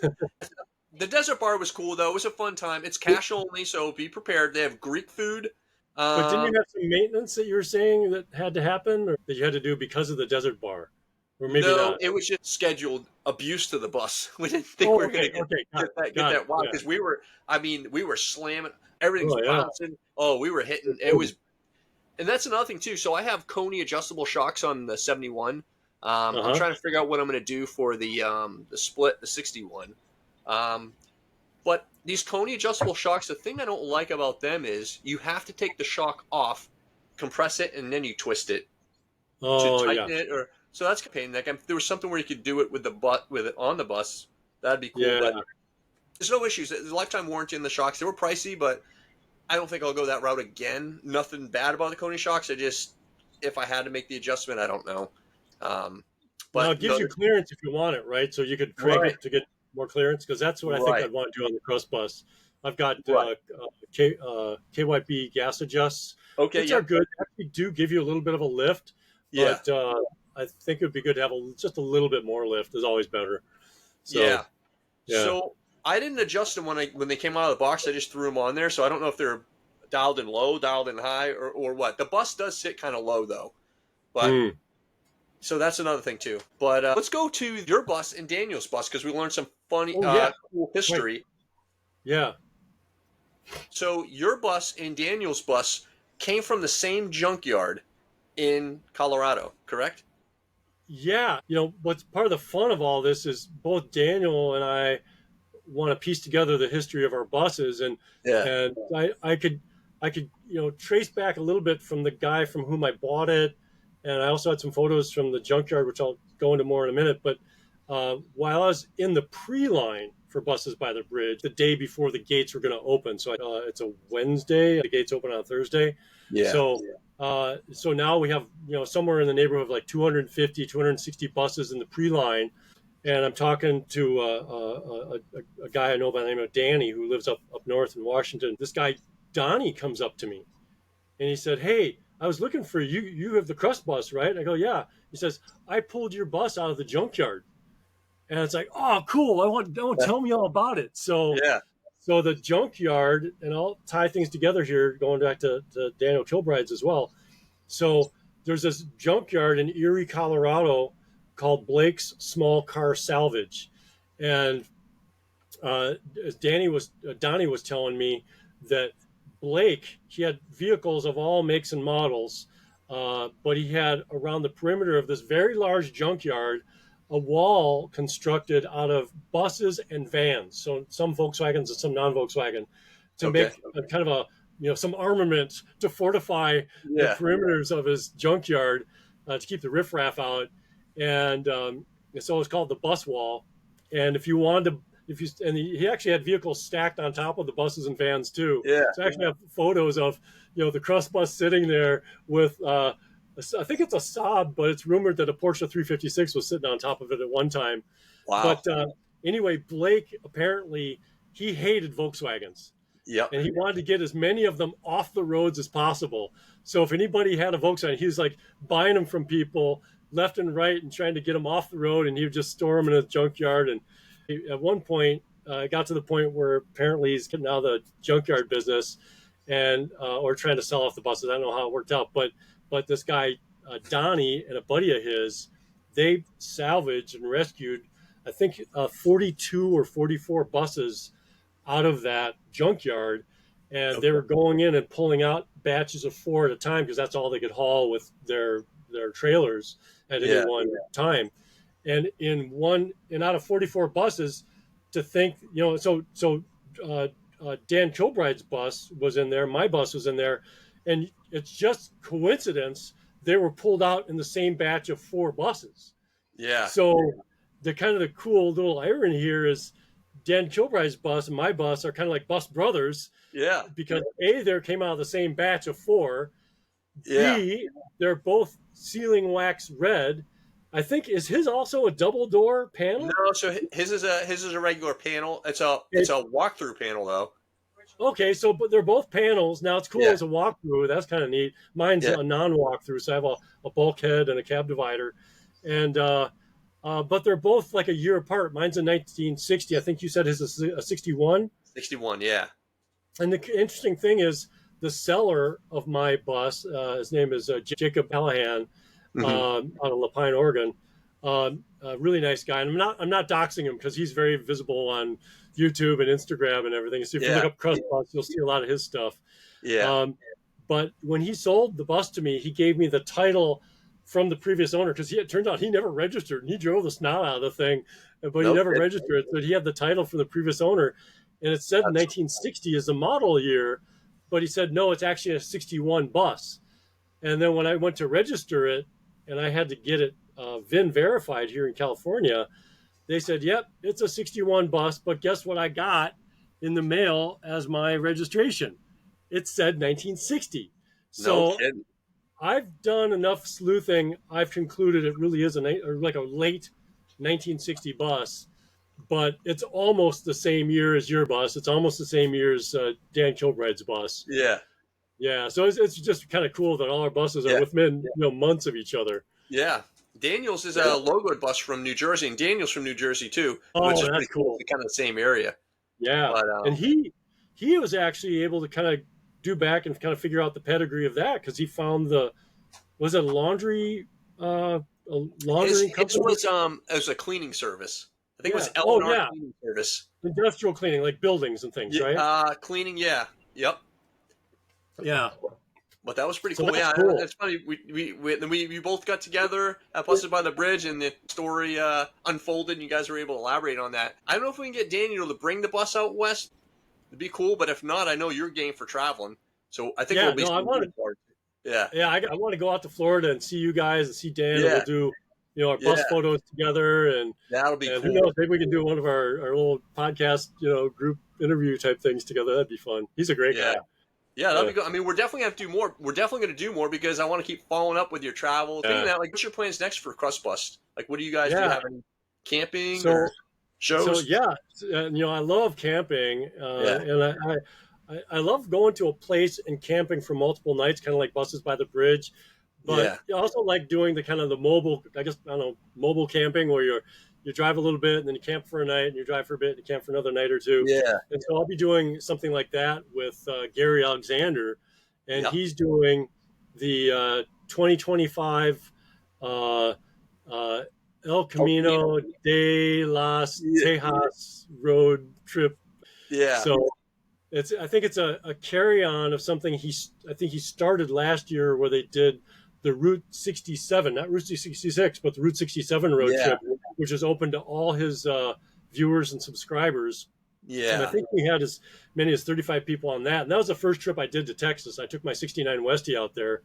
The desert bar was cool though. It was a fun time. It's cash only, so be prepared. They have Greek food. But didn't you have some maintenance that you were saying that had to happen, or that you had to do because of the desert bar? Or maybe not. It was just scheduled abuse to the bus. We didn't think we were going to get that wild because we were slamming. Everything was bouncing. Oh, we were hitting. It was, and that's another thing too. So I have Coney adjustable shocks on the 71. I'm trying to figure out what I'm going to do for the split, the 61. But these Coney adjustable shocks, the thing I don't like about them is you have to take the shock off, compress it, and then you twist it to tighten it. So that's a pain. Like if there was something where you could do it with it on the bus, that'd be cool. But there's no issues. There's a lifetime warranty in the shocks. They were pricey, but I don't think I'll go that route again. Nothing bad about the Coney shocks. If I had to make the adjustment, I don't know. But it gives you clearance if you want it, right? So you could crank it to get more clearance, because that's what I think I'd want to do on the KrustBus. I've got KYB gas adjusts. Which are good. They actually do give you a little bit of a lift. But I think it would be good to have just a little bit more lift. Is always better. So, So I didn't adjust them when they came out of the box. I just threw them on there. So I don't know if they're dialed in low, dialed in high, or what. The bus does sit kind of low though. But so that's another thing too. But let's go to your bus and Daniel's bus because we learned some funny cool history. Right. Yeah. So your bus and Daniel's bus came from the same junkyard in Colorado, correct? Yeah. What's part of the fun of all this is both Daniel and I want to piece together the history of our buses, and I could trace back a little bit from the guy from whom I bought it, and I also had some photos from the junkyard, which I'll go into more in a minute. But while I was in the pre-line for Buses by the Bridge, the day before the gates were going to open, so it's a Wednesday, the gates open on Thursday. Yeah. So now we have somewhere in the neighborhood of like 250, 260 buses in the pre-line, and I'm talking to a guy I know by the name of Danny who lives up north in Washington. This guy Donnie comes up to me, and he said, "Hey, I was looking for you. You have the KrustBus, right?" I go, "Yeah." He says, "I pulled your bus out of the junkyard," and it's like, "Oh, cool! Tell me all about it." So So the junkyard, and I'll tie things together here, going back to Daniel Kilbride's as well. So there's this junkyard in Erie, Colorado, called Blake's Small Car Salvage, and as Donnie was telling me that Blake, he had vehicles of all makes and models, but he had around the perimeter of this very large junkyard a wall constructed out of buses and vans, so some Volkswagens and some non-Volkswagen, to Okay. make a kind of a, some armament to fortify the Yeah. perimeters of his junkyard to keep the riffraff out. And so it's called the bus wall. And if you wanted to, and he actually had vehicles stacked on top of the buses and vans too. Yeah. So I actually have photos of, the KrustBus sitting there with, I think it's a Saab, but it's rumored that a Porsche 356 was sitting on top of it at one time. Wow. But anyway, Blake apparently he hated Volkswagens. Yep. And he wanted to get as many of them off the roads as possible. So if anybody had a Volkswagen, he was like buying them from people left and right and trying to get them off the road. And he would just store them in his junkyard. And at one point, it got to the point where apparently he's getting out of the junkyard business and or trying to sell off the buses. I don't know how it worked out, but this guy Donnie and a buddy of his, they salvaged and rescued, I think, 42 or 44 buses out of that junkyard, and they were going in and pulling out batches of 4 at a time because that's all they could haul with their trailers at any one time. And out of 44 buses, to think, so Dan Kilbride's bus was in there, my bus was in there, and it's just coincidence they were pulled out in the same batch of 4 buses. Yeah. So the kind of the cool little irony here is Dan Kilbride's bus and my bus are kind of like bus brothers. Yeah. Because A, they came out of the same batch of 4. Yeah. B, they're both sealing wax red. I think, is his also a double door panel? No, so his is a regular panel. It's a walkthrough panel though. Okay, so but they're both panels. Now it's cool as a walkthrough. That's kind of neat. Mine's a non-walkthrough, so I have a bulkhead and a cab divider, and but they're both like a year apart. Mine's a 1960. I think you said his is a 61. 61, yeah. And the interesting thing is the seller of my bus. His name is Jacob Callahan, out of Lapine, Oregon. A really nice guy, and I'm not doxing him because he's very visible on YouTube and Instagram and everything. So if you look up KrustBus, you'll see a lot of his stuff. Yeah. But when he sold the bus to me, he gave me the title from the previous owner because it turned out he never registered and he drove the snot out of the thing, but he never registered it. But he had the title from the previous owner, and it said 1960 is the model year, but he said no, it's actually a 61 bus. And then when I went to register it, and I had to get it VIN verified here in California, they said, yep, it's a 61 bus, but guess what I got in the mail as my registration? It said 1960. So I've done enough sleuthing. I've concluded it really is like a late 1960 bus, but it's almost the same year as your bus. It's almost the same year as Dan Kilbride's bus. Yeah. Yeah, so it's just kind of cool that all our buses are within months of each other. Yeah. Daniel's is a logoed bus from New Jersey, and Daniel's from New Jersey too, which is pretty cool. Kind of the same area. Yeah, but, and he was actually able to kind of do back and kind of figure out the pedigree of that because he found was it a laundry company? It was a cleaning service. I think it was L&R cleaning service. Industrial cleaning, like buildings and things, right? Cleaning, yeah. Yep. Yeah. But that was pretty cool. Yeah, cool. It's funny. We both got together at Busted by the Bridge, and the story unfolded, and you guys were able to elaborate on that. I don't know if we can get Daniel to bring the bus out west. It'd be cool, but if not, I know you're game for traveling. So I think we'll be. I want to go out to Florida and see you guys and see Dan, and we'll do our bus photos together, and that'll be cool. Who knows? Maybe we can do one of our little podcast, group interview type things together. That'd be fun. He's a great guy. Yeah, that'd be good. I mean, we're definitely going to do more. We're definitely going to do more because I want to keep following up with your travel. Thinking that, what's your plans next for KrustBus? Like, what do you guys do? Have any camping or shows? So, I love camping, and I love going to a place and camping for multiple nights, kind of like Buses by the Bridge. But I also like doing the kind of the mobile, mobile camping where you drive a little bit and then you camp for a night and you drive for a bit and you camp for another night or two. Yeah. And so I'll be doing something like that with Gary Alexander, and he's doing the 2025 El Camino de las Tejas road trip. Yeah. So I think it's a carry-on of something he started last year where they did the Route 67, not Route 66, but the Route 67 road trip, which is open to all his viewers and subscribers. And I Yeah. think we had as many as 35 people on that. And that was the first trip I did to Texas. I took my 69 Westie out there.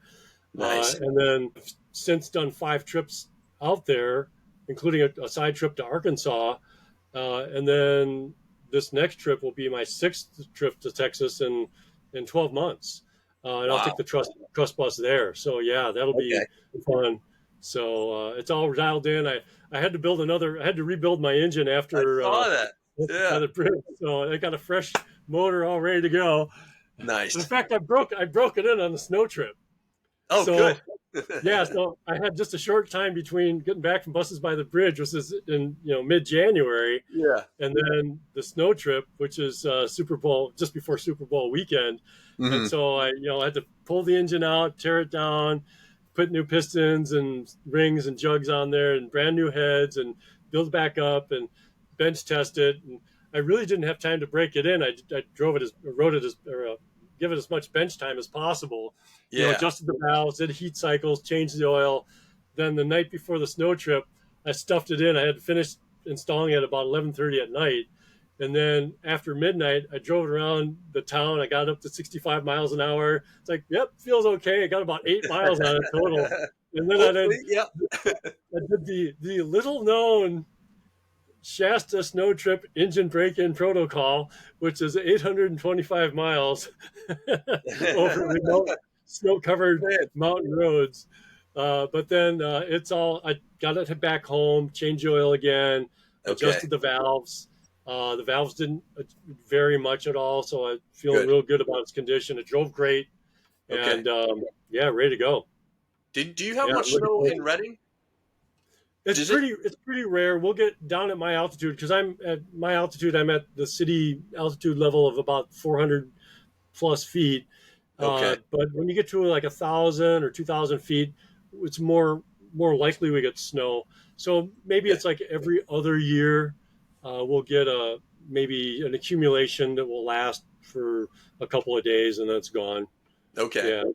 Nice. And then I've since done 5 trips out there, including a side trip to Arkansas. And then this next trip will be my 6th trip to Texas in 12 months. And I'll take Wow. the trust bus there. So yeah, that'll Okay. be fun. So it's all dialed in. I had to I had to rebuild my engine I after saw that. by Yeah. the bridge. So I got a fresh motor all ready to go. And in Nice. fact, I broke it in on the snow trip. Oh, So good. yeah, so I had just a short time between getting back from Buses by the Bridge, which is in mid-January, Yeah. and then the snow trip, which is Super Bowl just before Super Bowl weekend. And Hmm. so I had to pull the engine out, tear it down, put new pistons and rings and jugs on there, and brand new heads, and build back up and bench test it. And I really didn't have time to break it in. I rode it as, or give it as much bench time as possible. Yeah. Adjusted the valves, did heat cycles, changed the oil. Then the night before the snow trip, I stuffed it in. I had to finish installing it about 11:30 at night. And then after midnight, I drove it around the town. I got up to 65 miles an hour. It's like, yep, feels okay. I got about 8 miles on it total. And then Hopefully, yeah. I did the little known Shasta snow trip engine break-in protocol, which is 825 miles over remote snow-covered Man. mountain roads. But then I got it back home, changed the oil again, Okay. adjusted the valves. The valves didn't vary much at all, so I'm feeling Good. real good about its condition. It drove great, Okay. and yeah, ready to go. Do you have Yeah, much looking snow forward in to it. Reading? It's Does it? pretty rare. We'll get down at my altitude because I'm at my altitude. I'm at the city altitude level of about 400 plus feet. Okay. But when you get to like 1,000 or 2,000 feet, it's more likely we get snow. So maybe Okay. it's like every other year, we'll get maybe an accumulation that will last for a couple of days and then it's gone. Okay. Yeah, And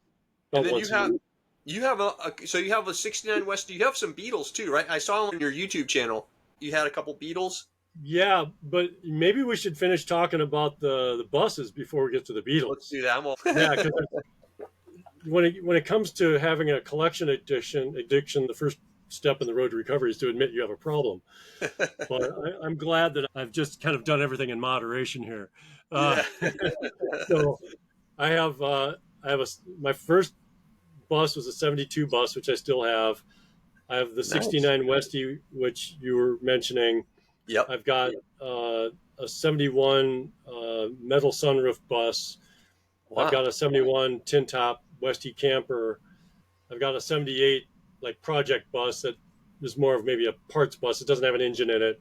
about then once a year. you have so you have a 69 West. You have some Beetles too, right? I saw on your YouTube channel. You had a couple Beetles. Yeah, but maybe we should finish talking about the buses before we get to the Let's Beatles. do that. Well, Yeah, because when it comes to having a collection addiction, the first step in the road to recovery is to admit you have a problem. But I'm glad that I've just kind of done everything in moderation here. Uh, yeah. so I have my first bus was a 72 bus, which I still have. I have the Nice. 69 Westie, which you were mentioning. Yep. I've got a 71 metal sunroof bus. I've Wow. got a 71 tin top Westie camper. I've got a 78 like project bus that is more of maybe a parts bus. It doesn't have an engine in it.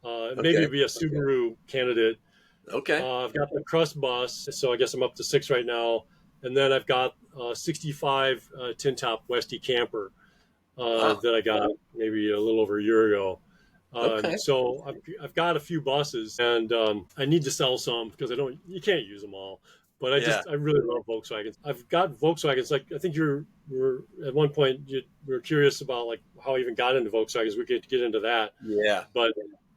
Maybe Okay. it'd be a Subaru candidate. Okay. I've got the KrustBus, so I guess I'm up to 6 right now. And then I've got a 65 tin top Westie camper Wow. that I got maybe a little over a year ago. Okay. So I've got a few buses, and I need to sell some because you can't use them all. But Yeah. I really love Volkswagens. I've got Volkswagens. Like I think you were at one point you were curious about like how I even got into Volkswagens. We could get into that, Yeah. but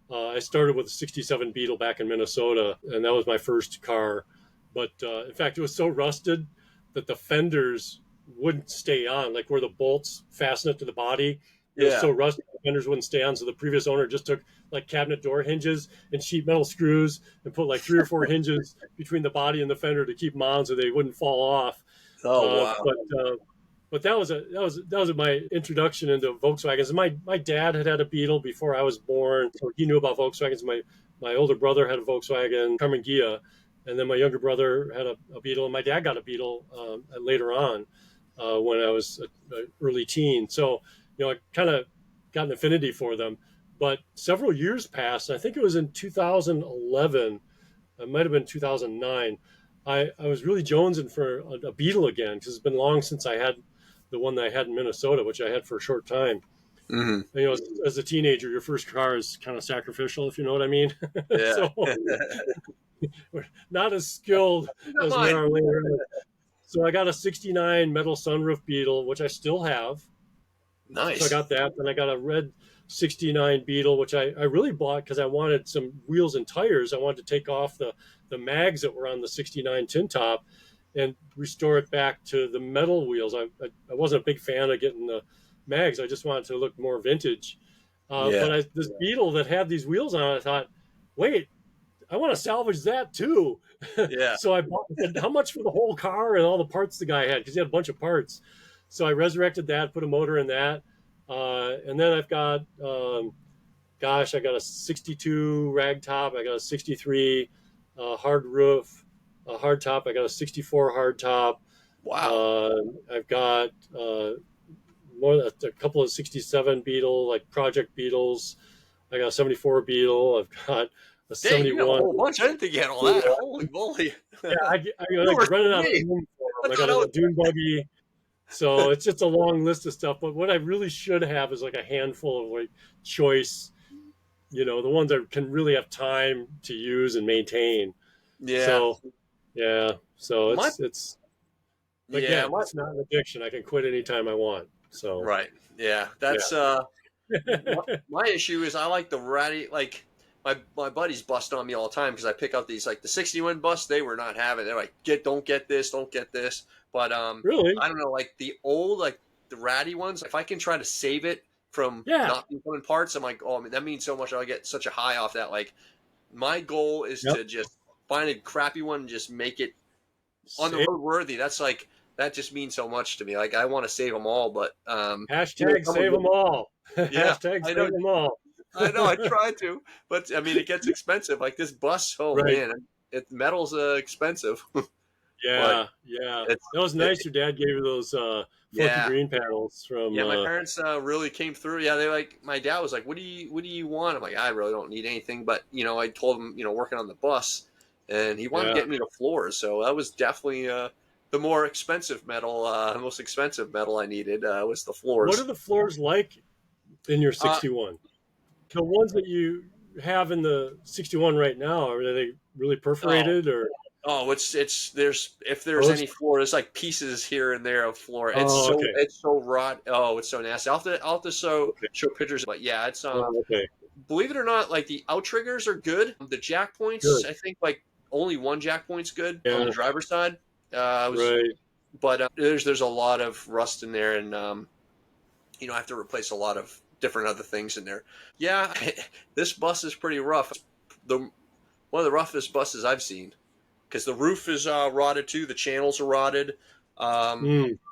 I started with a '67 Beetle back in Minnesota, and that was my first car. But in fact, it was so rusted that the fenders wouldn't stay on, like where the bolts fasten it to the body. It was Yeah. so rusted, the fenders wouldn't stay on. So the previous owner just took like cabinet door hinges and sheet metal screws and put like 3 or 4 hinges between the body and the fender to keep them on so they wouldn't fall off. Oh Uh, wow. but that was my introduction into Volkswagens. My dad had a Beetle before I was born, so he knew about Volkswagens. My older brother had a Volkswagen Carmen Ghia, and then my younger brother had a Beetle, and my dad got a Beetle later on when I was an early teen. So I kind of got an affinity for them. But several years passed. I think it was in 2011. It might have been 2009. I was really jonesing for a Beetle again because it's been long since I had the one that I had in Minnesota, which I had for a short time. Hmm. And, as a teenager, your first car is kind of sacrificial, if you know what I mean. Yeah. So we're not as skilled Not as we mine. are later. So I got a '69 metal sunroof Beetle, which I still have. So I Nice. got that. Then I got a red 69 Beetle, which I really bought because I wanted some wheels and tires. I wanted to take off the mags that were on the 69 tin top and restore it back to the metal wheels. I wasn't a big fan of getting the mags. I just wanted to look more vintage. Yeah. This Beetle that had these wheels on it, I thought, wait, I want to salvage that too. Yeah. So I bought, said, how much for the whole car and all the parts the guy had? Because he had a bunch of parts. So I resurrected that, put a motor in that. And then I've got, I got a 62 rag top. I got a 63 hard roof, a hard top. I got a 64 hard top. Wow. I've got a couple of 67 Beetle, like Project Beetles. I got a 74 Beetle. I've got a Dang, you have a 71. whole bunch. I didn't think you had all that. Holy moly. Yeah, I You like were running out of me. room for I them. I thought got I a was. dune buggy. So it's just a long list of stuff. But what I really should have is like a handful of like choice, the ones that can really have time to use and maintain. Yeah. So yeah, so My. it's Yeah. again, My. it's not an addiction. I can quit anytime I want. So Right. Yeah. That's yeah. my issue is I like the ratty like my buddies bust on me all the time because I pick up these like the 61 bus they were not having. They're like don't get this, don't get this. But Really? I don't know, like the old like the ratty ones. If I can try to save it from Yeah. not becoming parts, I'm like, oh, that means so much. I get such a high off that. Like my goal is Yep. to just find a crappy one and just make it on the Save. road worthy. That's like that just means so much to me. Like I want to save them all, but Hashtag someone save them all. yeah, Hashtag I save know. them all. I know. I try to, but I mean, it gets expensive. Like this bus. Oh Right. man, metal's expensive. But Yeah. Yeah. it's That was it, nice. Your dad gave you those funky yeah, green panels from. yeah. My parents really came through. Yeah, they like my dad was like, what do you want?" I'm like, "I really don't need anything," but I told him, working on the bus, and he wanted to Yeah. get me the floors, so that was definitely the more expensive metal, most expensive metal I needed was the What are floors. the floors like in your Uh, 61? The ones that you have in the 61 right now, are they really oh, perforated or Oh, it's there's if there's exposed? any floor, there's like pieces here and there of floor. Oh, okay. It's so rot. Oh, it's so nasty. I'll have to Okay. show pictures, but yeah, it's Okay. believe it or not, like the outriggers are good. The jack points, Good. I think like only one jack point's good on the Yeah. driver's side. I was, Right. but there's a lot of rust in there, and I have to replace a lot of different other things in there. Yeah, this bus is pretty rough. The One of the roughest buses I've seen because the roof is rotted too. The channels are rotted. Um,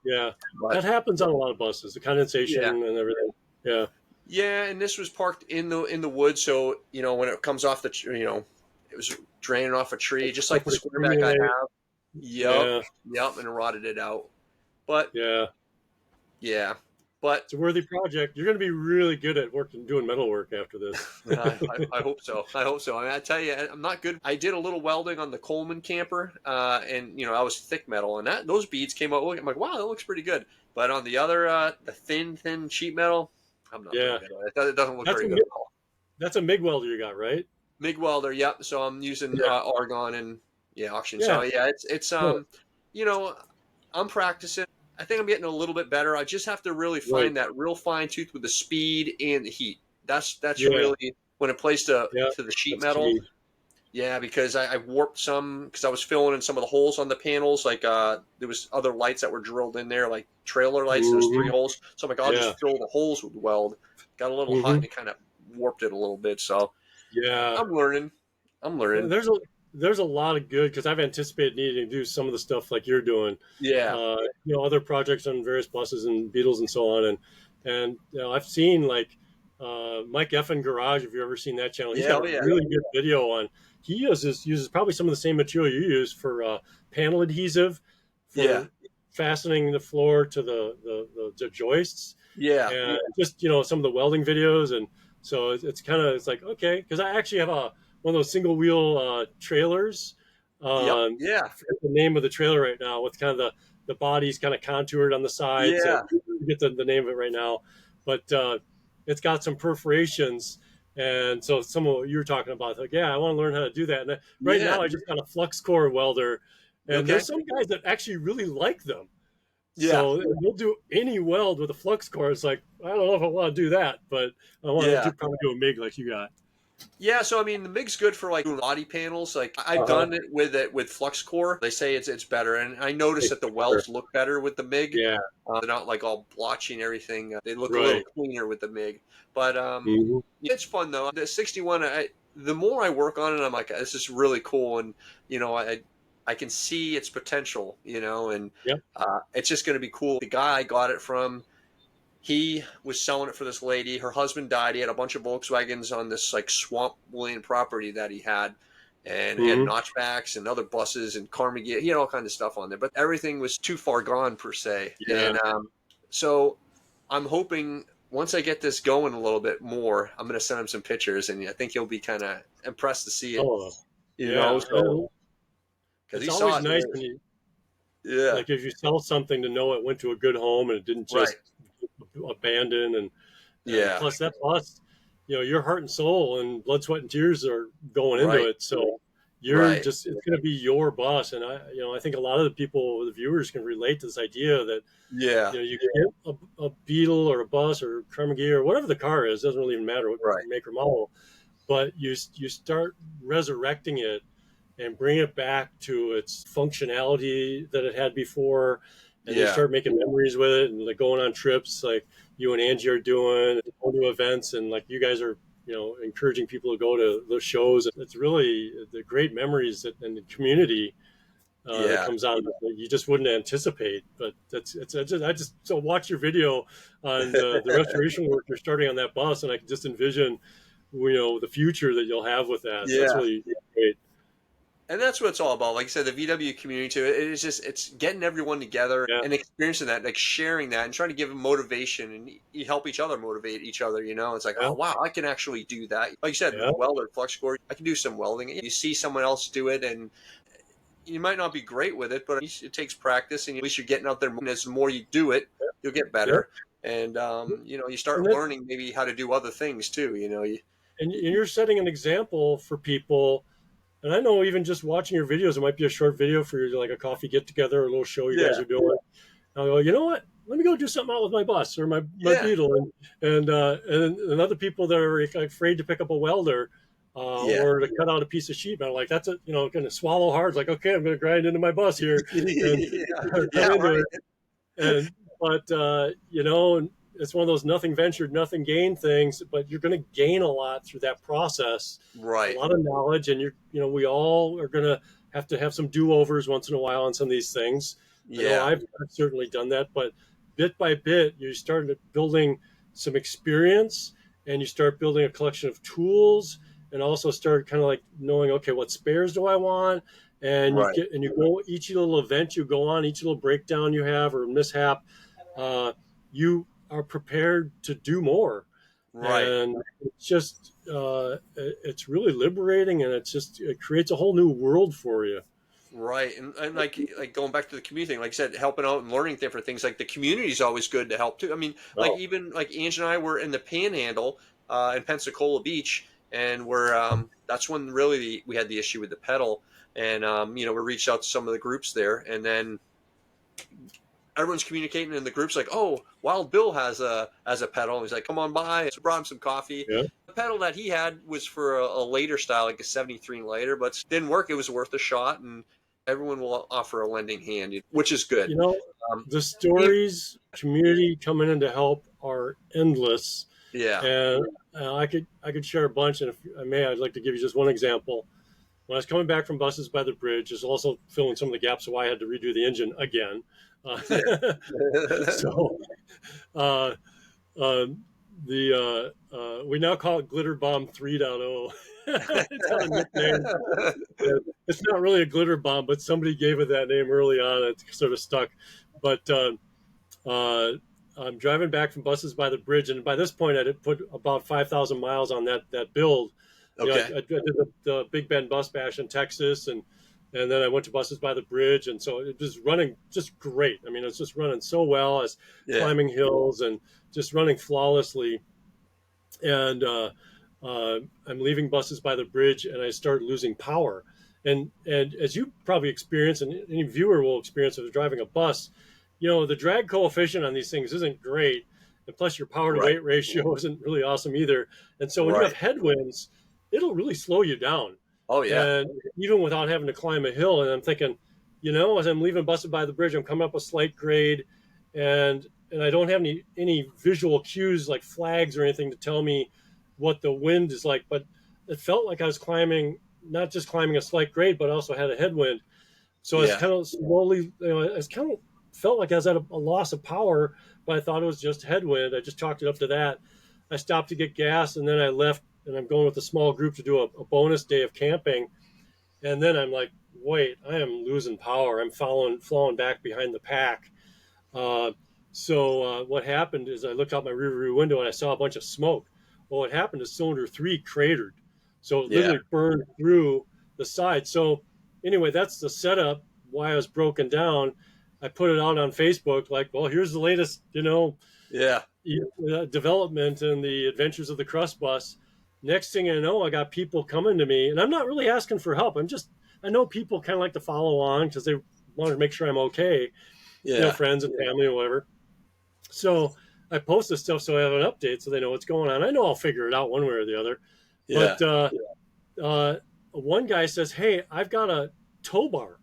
Yeah. That but happens on a lot of buses, the condensation yeah, and everything. Yeah. yeah, and this was parked in the woods, so when it comes off it was draining off a tree, just like Stuff the would squareback I accumulate. have. Yep, Yeah. yep, and it rotted it out. But Yeah. yeah, but It's a worthy project. You're going to be really good at doing metal work after this. I hope so. I hope so. I mean, I tell you, I'm not good. I did a little welding on the Coleman camper, and I was thick metal, and those beads came out. I'm like, wow, that looks pretty good. But on the other, the thin sheet metal, I'm not Yeah. very good at it. It doesn't look That's very a good at all. that's a MIG welder you got, right? MIG welder, yep. So I'm using Yeah. argon and auction. So Yeah. yeah, it's Good. you know, I'm practicing. I think I'm getting a little bit better. I just have to really Right. find that real fine tooth with the speed and the heat. That's Yeah. really when it plays Yeah. to the sheet That's metal. key. Yeah, because I warped some because I was filling in some of the holes on the panels. Like there was other lights that were drilled in there, like trailer lights. There's three Hmm. holes, so I'm like, I'll Yeah. just fill the holes with weld. Got a little hot Hmm. and it kind of warped it a little bit. So Yeah. I'm learning. I'm learning. There's a lot of good because I've anticipated needing to do some of the stuff like you're doing. Yeah, Other projects on various buses and Beetles and so on, and I've seen like Mike Effin Garage. If you've ever seen that channel, he's yeah, got oh a yeah, really good video on. He uses probably some of the same material you use for panel adhesive yeah, for fastening the floor to the joists, yeah, and just some of the welding videos. And so it's kind of it's like, okay, because I actually have one of those single wheel trailers. yep, I yeah, forget the name of the trailer right now, with kind of the body's kind of contoured on the sides. yeah, I forget the name of it right now, but it's got some perforations. And so some of what you were talking about, like, yeah, I want to learn how to do that. And right yeah. now I just got a flux core welder, and Okay, there's some guys that actually really like them. Yeah, So we'll do any weld with a flux core. It's like, I don't know if I want to do that, but I want to yeah. probably do a MIG like you got. Yeah, so I mean, the MIG's good for like doing body panels. Like I've Uh-huh. done it with flux core. They say it's better, and I noticed It's that the better. welds look better with the MIG. Yeah, They're not like all blotchy and everything. They look a little right. cleaner with the MIG. But Hmm. it's fun though. The 61, the more I work on it, I'm like, this is really cool, and you know, I can see its potential. You know, and Yep. it's just going to be cool. The guy I got it from, he was selling it for this lady. Her husband died. He had a bunch of Volkswagens on this like swampland property that he had. And he had Hmm. notchbacks and other buses and Carnegie. He had all kinds of stuff on there, but everything was too far gone per se. Yeah. And so I'm hoping once I get this going a little bit more, I'm going to send him some pictures, and I think he'll be kind of impressed to see it. Oh, You know, yeah. so because It's he saw always it. nice when you, Yeah, like, if you sell something to know it went to a good home and it didn't right. just abandon. And Yeah, plus that plus, your heart and soul and blood, sweat, and tears are going into right, it. So you're right. just, it's going to be your bus. And I think a lot of the people, the viewers, can relate to this idea that Yeah, you can get a Beetle or a bus or Carnegie or whatever the car is. Doesn't really even matter what right. make or model, but you start resurrecting it and bring it back to its functionality that it had before, and you Yeah, start making memories with it and like going on trips like you and Angie are doing, going to events, and like you guys are encouraging people to go to those shows. It's really the great memories and the community that yeah. comes out of it that you just wouldn't anticipate. But I just so watch your video on the restoration work you're starting on that bus, and I can just envision the future that you'll have with that. So that's Yeah. really great. And that's what it's all about. Like I said, the VW community too. It is just it's getting everyone together Yeah, and experiencing that, like sharing that, and trying to give them motivation and you help each other motivate each other. You know, it's like, yeah, oh wow, I can actually do that. Like you said, with yeah, the welder flux core, I can do some welding. You see someone else do it, and you might not be great with it, but at least it takes practice, and at least you're getting out there. And as the more you do it, you'll get yeah. better, and you And start that, learning maybe how to do other things too. and you're setting an example for people. And I know even just watching your videos, it might be a short video for your like a coffee get together or a little show you guys Yeah, are doing. I'll go, you know what? Let me go do something out with my bus or my yeah, Beetle, and other people that are like, afraid to pick up a welder yeah, or to cut out a piece of sheet metal. Like that's going to swallow hard. Like, okay, I'm going to grind into my bus here and yeah, cut yeah, into right. it. And but it's one of those nothing ventured, nothing gained things. But you're going to gain a lot through that process, a Right. lot of knowledge, and we all are going to have some do overs once in a while on some of these things. I know Yeah. I've certainly done that, but bit by bit, you start building some experience, and you start building a collection of tools, and also start kind of like knowing, okay, what spares do I want? And Right. you go each little event you go on, each little breakdown you have or mishap, you are prepared to do more, Right. and it's just it's really liberating, and it creates a whole new world for you. Right. And like going back to the community thing, like I said, helping out and learning different things. Like the community is always good to help too. I mean, like Oh, even like Ange and I were in the Panhandle in Pensacola Beach, and we're that's when really we had the issue with the pedal, and we reached out to some of the groups there, and then everyone's communicating in the groups like, oh, Wild Bill has a pedal. And he's like, come on by. So brought him some coffee. yeah. The pedal that he had was for a later style, like a 73 later, but didn't work. It was worth a shot, and everyone will offer a lending hand, which is good. You know, Um, the he- stories, community coming in to help are endless, yeah, and I could share a bunch. And if I may, I'd like to give you just one example. When I was coming back from Buses by the Bridge, is also filling some of the gaps of why I had to redo the engine again. Uh, so uh, uh, we now call it Glitter Bomb 3.0. It's got a nickname. It's not really a glitter bomb, but somebody gave it that name early on. It sort of stuck. But uh, I'm driving back from Buses by the Bridge, and by this point, I had put about 5,000 miles on that build. okay, I did the Big Bend Bus Bash in Texas, and then I went to Buses by the Bridge, and so it was running just great. I mean, it's just running so well, as yeah, climbing hills and just running flawlessly. And I'm leaving Buses by the Bridge, and I start losing power. And as you probably experience, and any viewer will experience, if they're driving a bus, the drag coefficient on these things isn't great. And plus your power to Right. weight ratio isn't really awesome either. And so when you have Right. headwinds, it'll really slow you down. Oh yeah. And even without having to climb a hill, and I'm thinking, as I'm leaving Busted by the Bridge, I'm coming up a slight grade, and I don't have any visual cues like flags or anything to tell me what the wind is like, but it felt like I was climbing, not just climbing a slight grade, but also had a headwind. So I was Yeah. kind of slowly, I was kind of felt like I was at a loss of power, but I thought it was just headwind. I just chalked it up to that. I stopped to get gas, and then I left, and I'm going with a small group to do a bonus day of camping. And then I'm like, wait, I am losing power. I'm falling back behind the pack. Uh, so what happened is I looked out my rear view window and I saw a bunch of smoke. Well, what happened is cylinder 3 cratered. So it Yeah. literally burned through the side. So anyway, that's the setup why I was broken down. I put it out on Facebook like, well, here's the latest, Yeah. development and the adventures of the KrustBus. Next thing I know, I got people coming to me, and I'm not really asking for help. I know people kind of like to follow along because they want to make sure I'm okay, Yeah. friends and family or whatever. So I post this stuff so I have an update so they know what's going on. I know I'll figure it out one way or the other. Yeah. But one guy says, "Hey, I've got a tow bar,"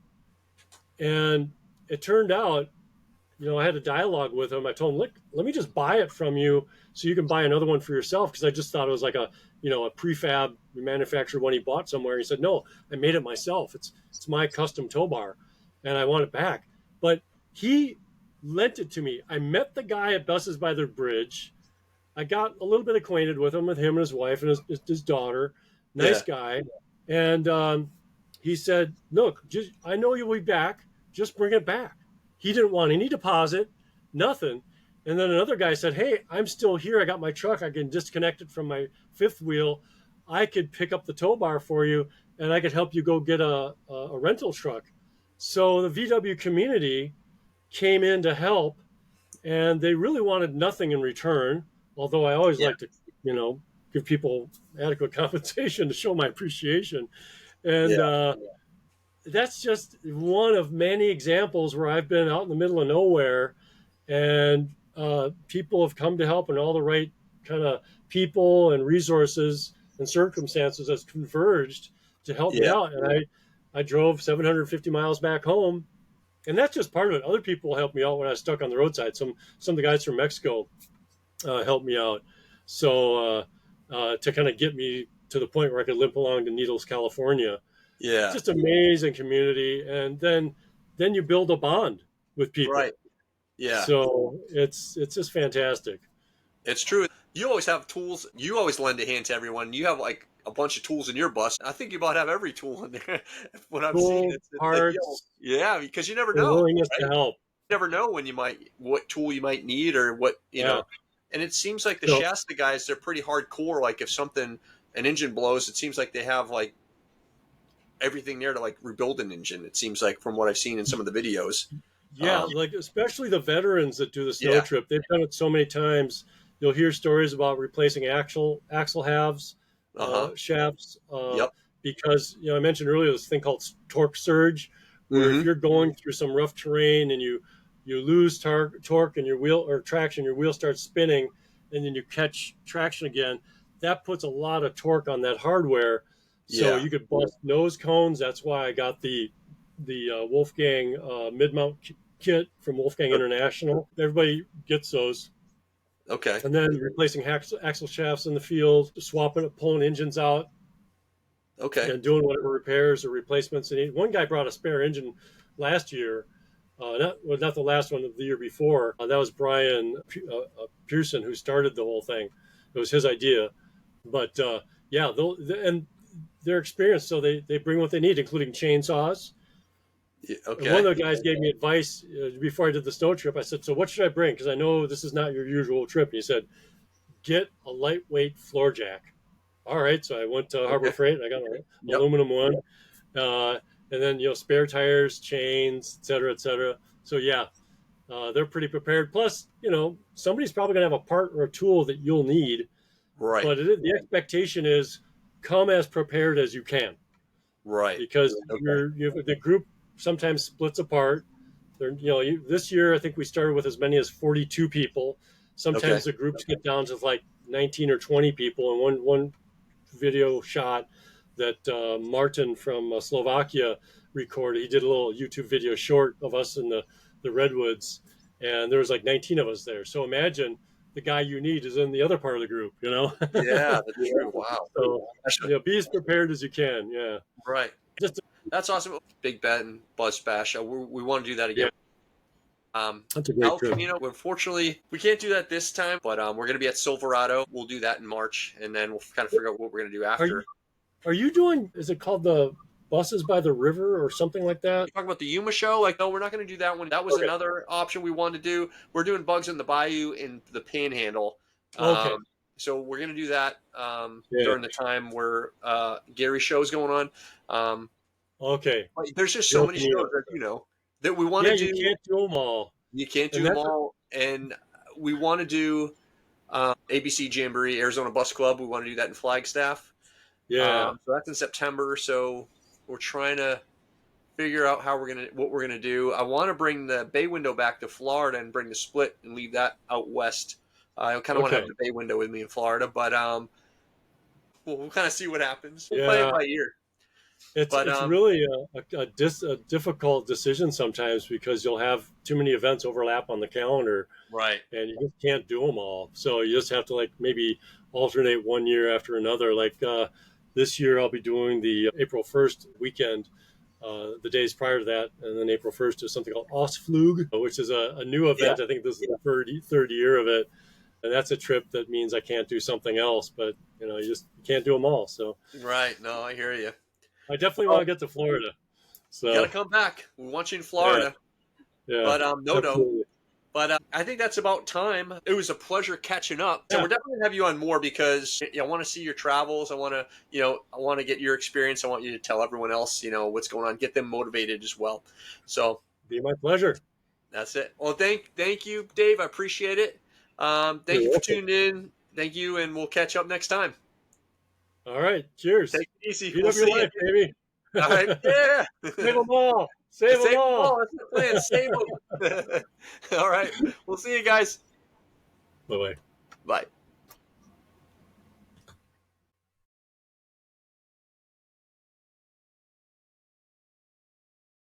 and it turned out, I had a dialogue with him. I told him, "Look, let me just buy it from you so you can buy another one for yourself." Because I just thought it was like a prefab manufactured one he bought somewhere. He said, "No, I made it myself. It's my custom tow bar, and I want it back." But he lent it to me. I met the guy at Buses by the Bridge. I got a little bit acquainted with him and his wife and his daughter. Nice Yeah. guy. And he said, "Look, I know you'll be back. Just bring it back." He didn't want any deposit, nothing. And then another guy said, "Hey, I'm still here. I got my truck. I can disconnect it from my fifth wheel. I could pick up the tow bar for you, and I could help you go get a rental truck." So the VW community came in to help, and they really wanted nothing in return. Although I always Yeah. like to, give people adequate compensation to show my appreciation. And Yeah. that's just one of many examples where I've been out in the middle of nowhere, and people have come to help, and all the right kind of people and resources and circumstances has converged to help me Yeah. out. And I drove 750 miles back home, and that's just part of it. Other people helped me out when I was stuck on the roadside. Some of the guys from Mexico helped me out, so to kind of get me to the point where I could limp along to Needles, California. Yeah. Just amazing community, and then you build a bond with people. Right. Yeah. So it's just fantastic. It's true. You always have tools. You always lend a hand to everyone. You have like a bunch of tools in your bus. I think you about have every tool in there. What I'm seeing, Cool it's like, parts, yeah, because you never the know, willingness right? to help. You never know what tool you might need or what, Yeah. And it seems like the So Shasta guys, they're pretty hardcore. Like if an engine blows, it seems like they have like everything there to like rebuild an engine. It seems like from what I've seen in some of the videos. yeah, Um, like especially the veterans that do the snow yeah. trip, they've done it so many times. You'll hear stories about replacing axle halves, Uh huh. shafts, Yep. because I mentioned earlier this thing called torque surge, where if Mm-hmm. you're going through some rough terrain and you lose torque and your wheel or traction, your wheel starts spinning, and then you catch traction again, that puts a lot of torque on that hardware. So Yeah. you could bust nose cones. That's why I got the Wolfgang mid mount kit from Wolfgang International. Everybody gets those. Okay. And then replacing axle shafts in the field, swapping, pulling engines out, Okay. and doing whatever repairs or replacements. And one guy brought a spare engine last year. Not the last one, the year before. That was Brian Pearson who started the whole thing. It was his idea. But yeah, and their experience, so they bring what they need, including chainsaws. Yeah, And one okay. of the guys gave me advice before I did the snow trip. I said, "So what should I bring? Because I know this is not your usual trip." And he said, "Get a lightweight floor jack." All right, so I went to Harbor Okay. Freight and I got an Yep. aluminum one, and then spare tires, chains, et cetera, et cetera. So yeah, they're pretty prepared. Plus, somebody's probably going to have a part or a tool that you'll need, Right. but the expectation is come as prepared as you can Right. because Okay. the group sometimes splits apart. This year I think we started with as many as 42 people. Okay. Sometimes the groups get down to like 19 or 20 people. And one video shot that Martin from Slovakia recorded. He did a little YouTube video short of us in the redwoods, and there was like 19 of us there. So imagine the guy you need is in the other part of the group, you know. Yeah, that's true. Wow. So be as prepared as you can. Yeah, Right. just That's awesome. Big Bet and Buzz Bash. We want to do that again. yeah, that's a great El trip. Camino, unfortunately, we can't do that this time, but we're going to be at Silverado. We'll do that in March, and then we'll kind of figure out what we're going to do Are you after. are you doing? Is it called the buses by the river or something like that? Talking about the Yuma show, like, no, we're not going to do that one. That was Okay. another option we wanted to do. We're doing Bugs in the Bayou in the Panhandle. Okay. So we're going to do that Yeah. during the time where Gary's show is going on. Okay. But there's just so many shows that, that we want to do. You can't do them all. You can't do them all. And we want to do ABC Jamboree, Arizona Bus Club. We want to do that in Flagstaff. Yeah. So that's in September. So we're trying to figure out what we're gonna do. I want to bring the bay window back to Florida and bring the split and leave that out west. I kind of want to have the bay window with me in Florida, but we'll kind of see what happens. We'll play it by ear. It's really a difficult decision sometimes because you'll have too many events overlap on the calendar, right? And you just can't do them all. So you just have to like maybe alternate one year after another. Like this year, I'll be doing the April 1st weekend. The days prior to that, and then April 1st is something called Ausflug, which is a new event. Yeah. I think this is the third year of it. And that's a trip that means I can't do something else, but you just can't do them all. So right, no, I hear you. I definitely want to get to Florida. So you gotta come back. We want you in Florida. Yeah. But no. But I think that's about time. It was a pleasure catching up. So we're definitely gonna have you on more because I want to see your travels. I want to get your experience. I want you to tell everyone else, what's going on. Get them motivated as well. So be my pleasure. That's it. Well, thank you, Dave. I appreciate it. Thank you for tuning in. Thank you, and we'll catch up next time. All right. Cheers. Take it easy. Beat up your life, baby. All right. Yeah. Save them all. Save them all. That's the plan. Save them. All right. We'll see you guys. Bye-bye. Bye.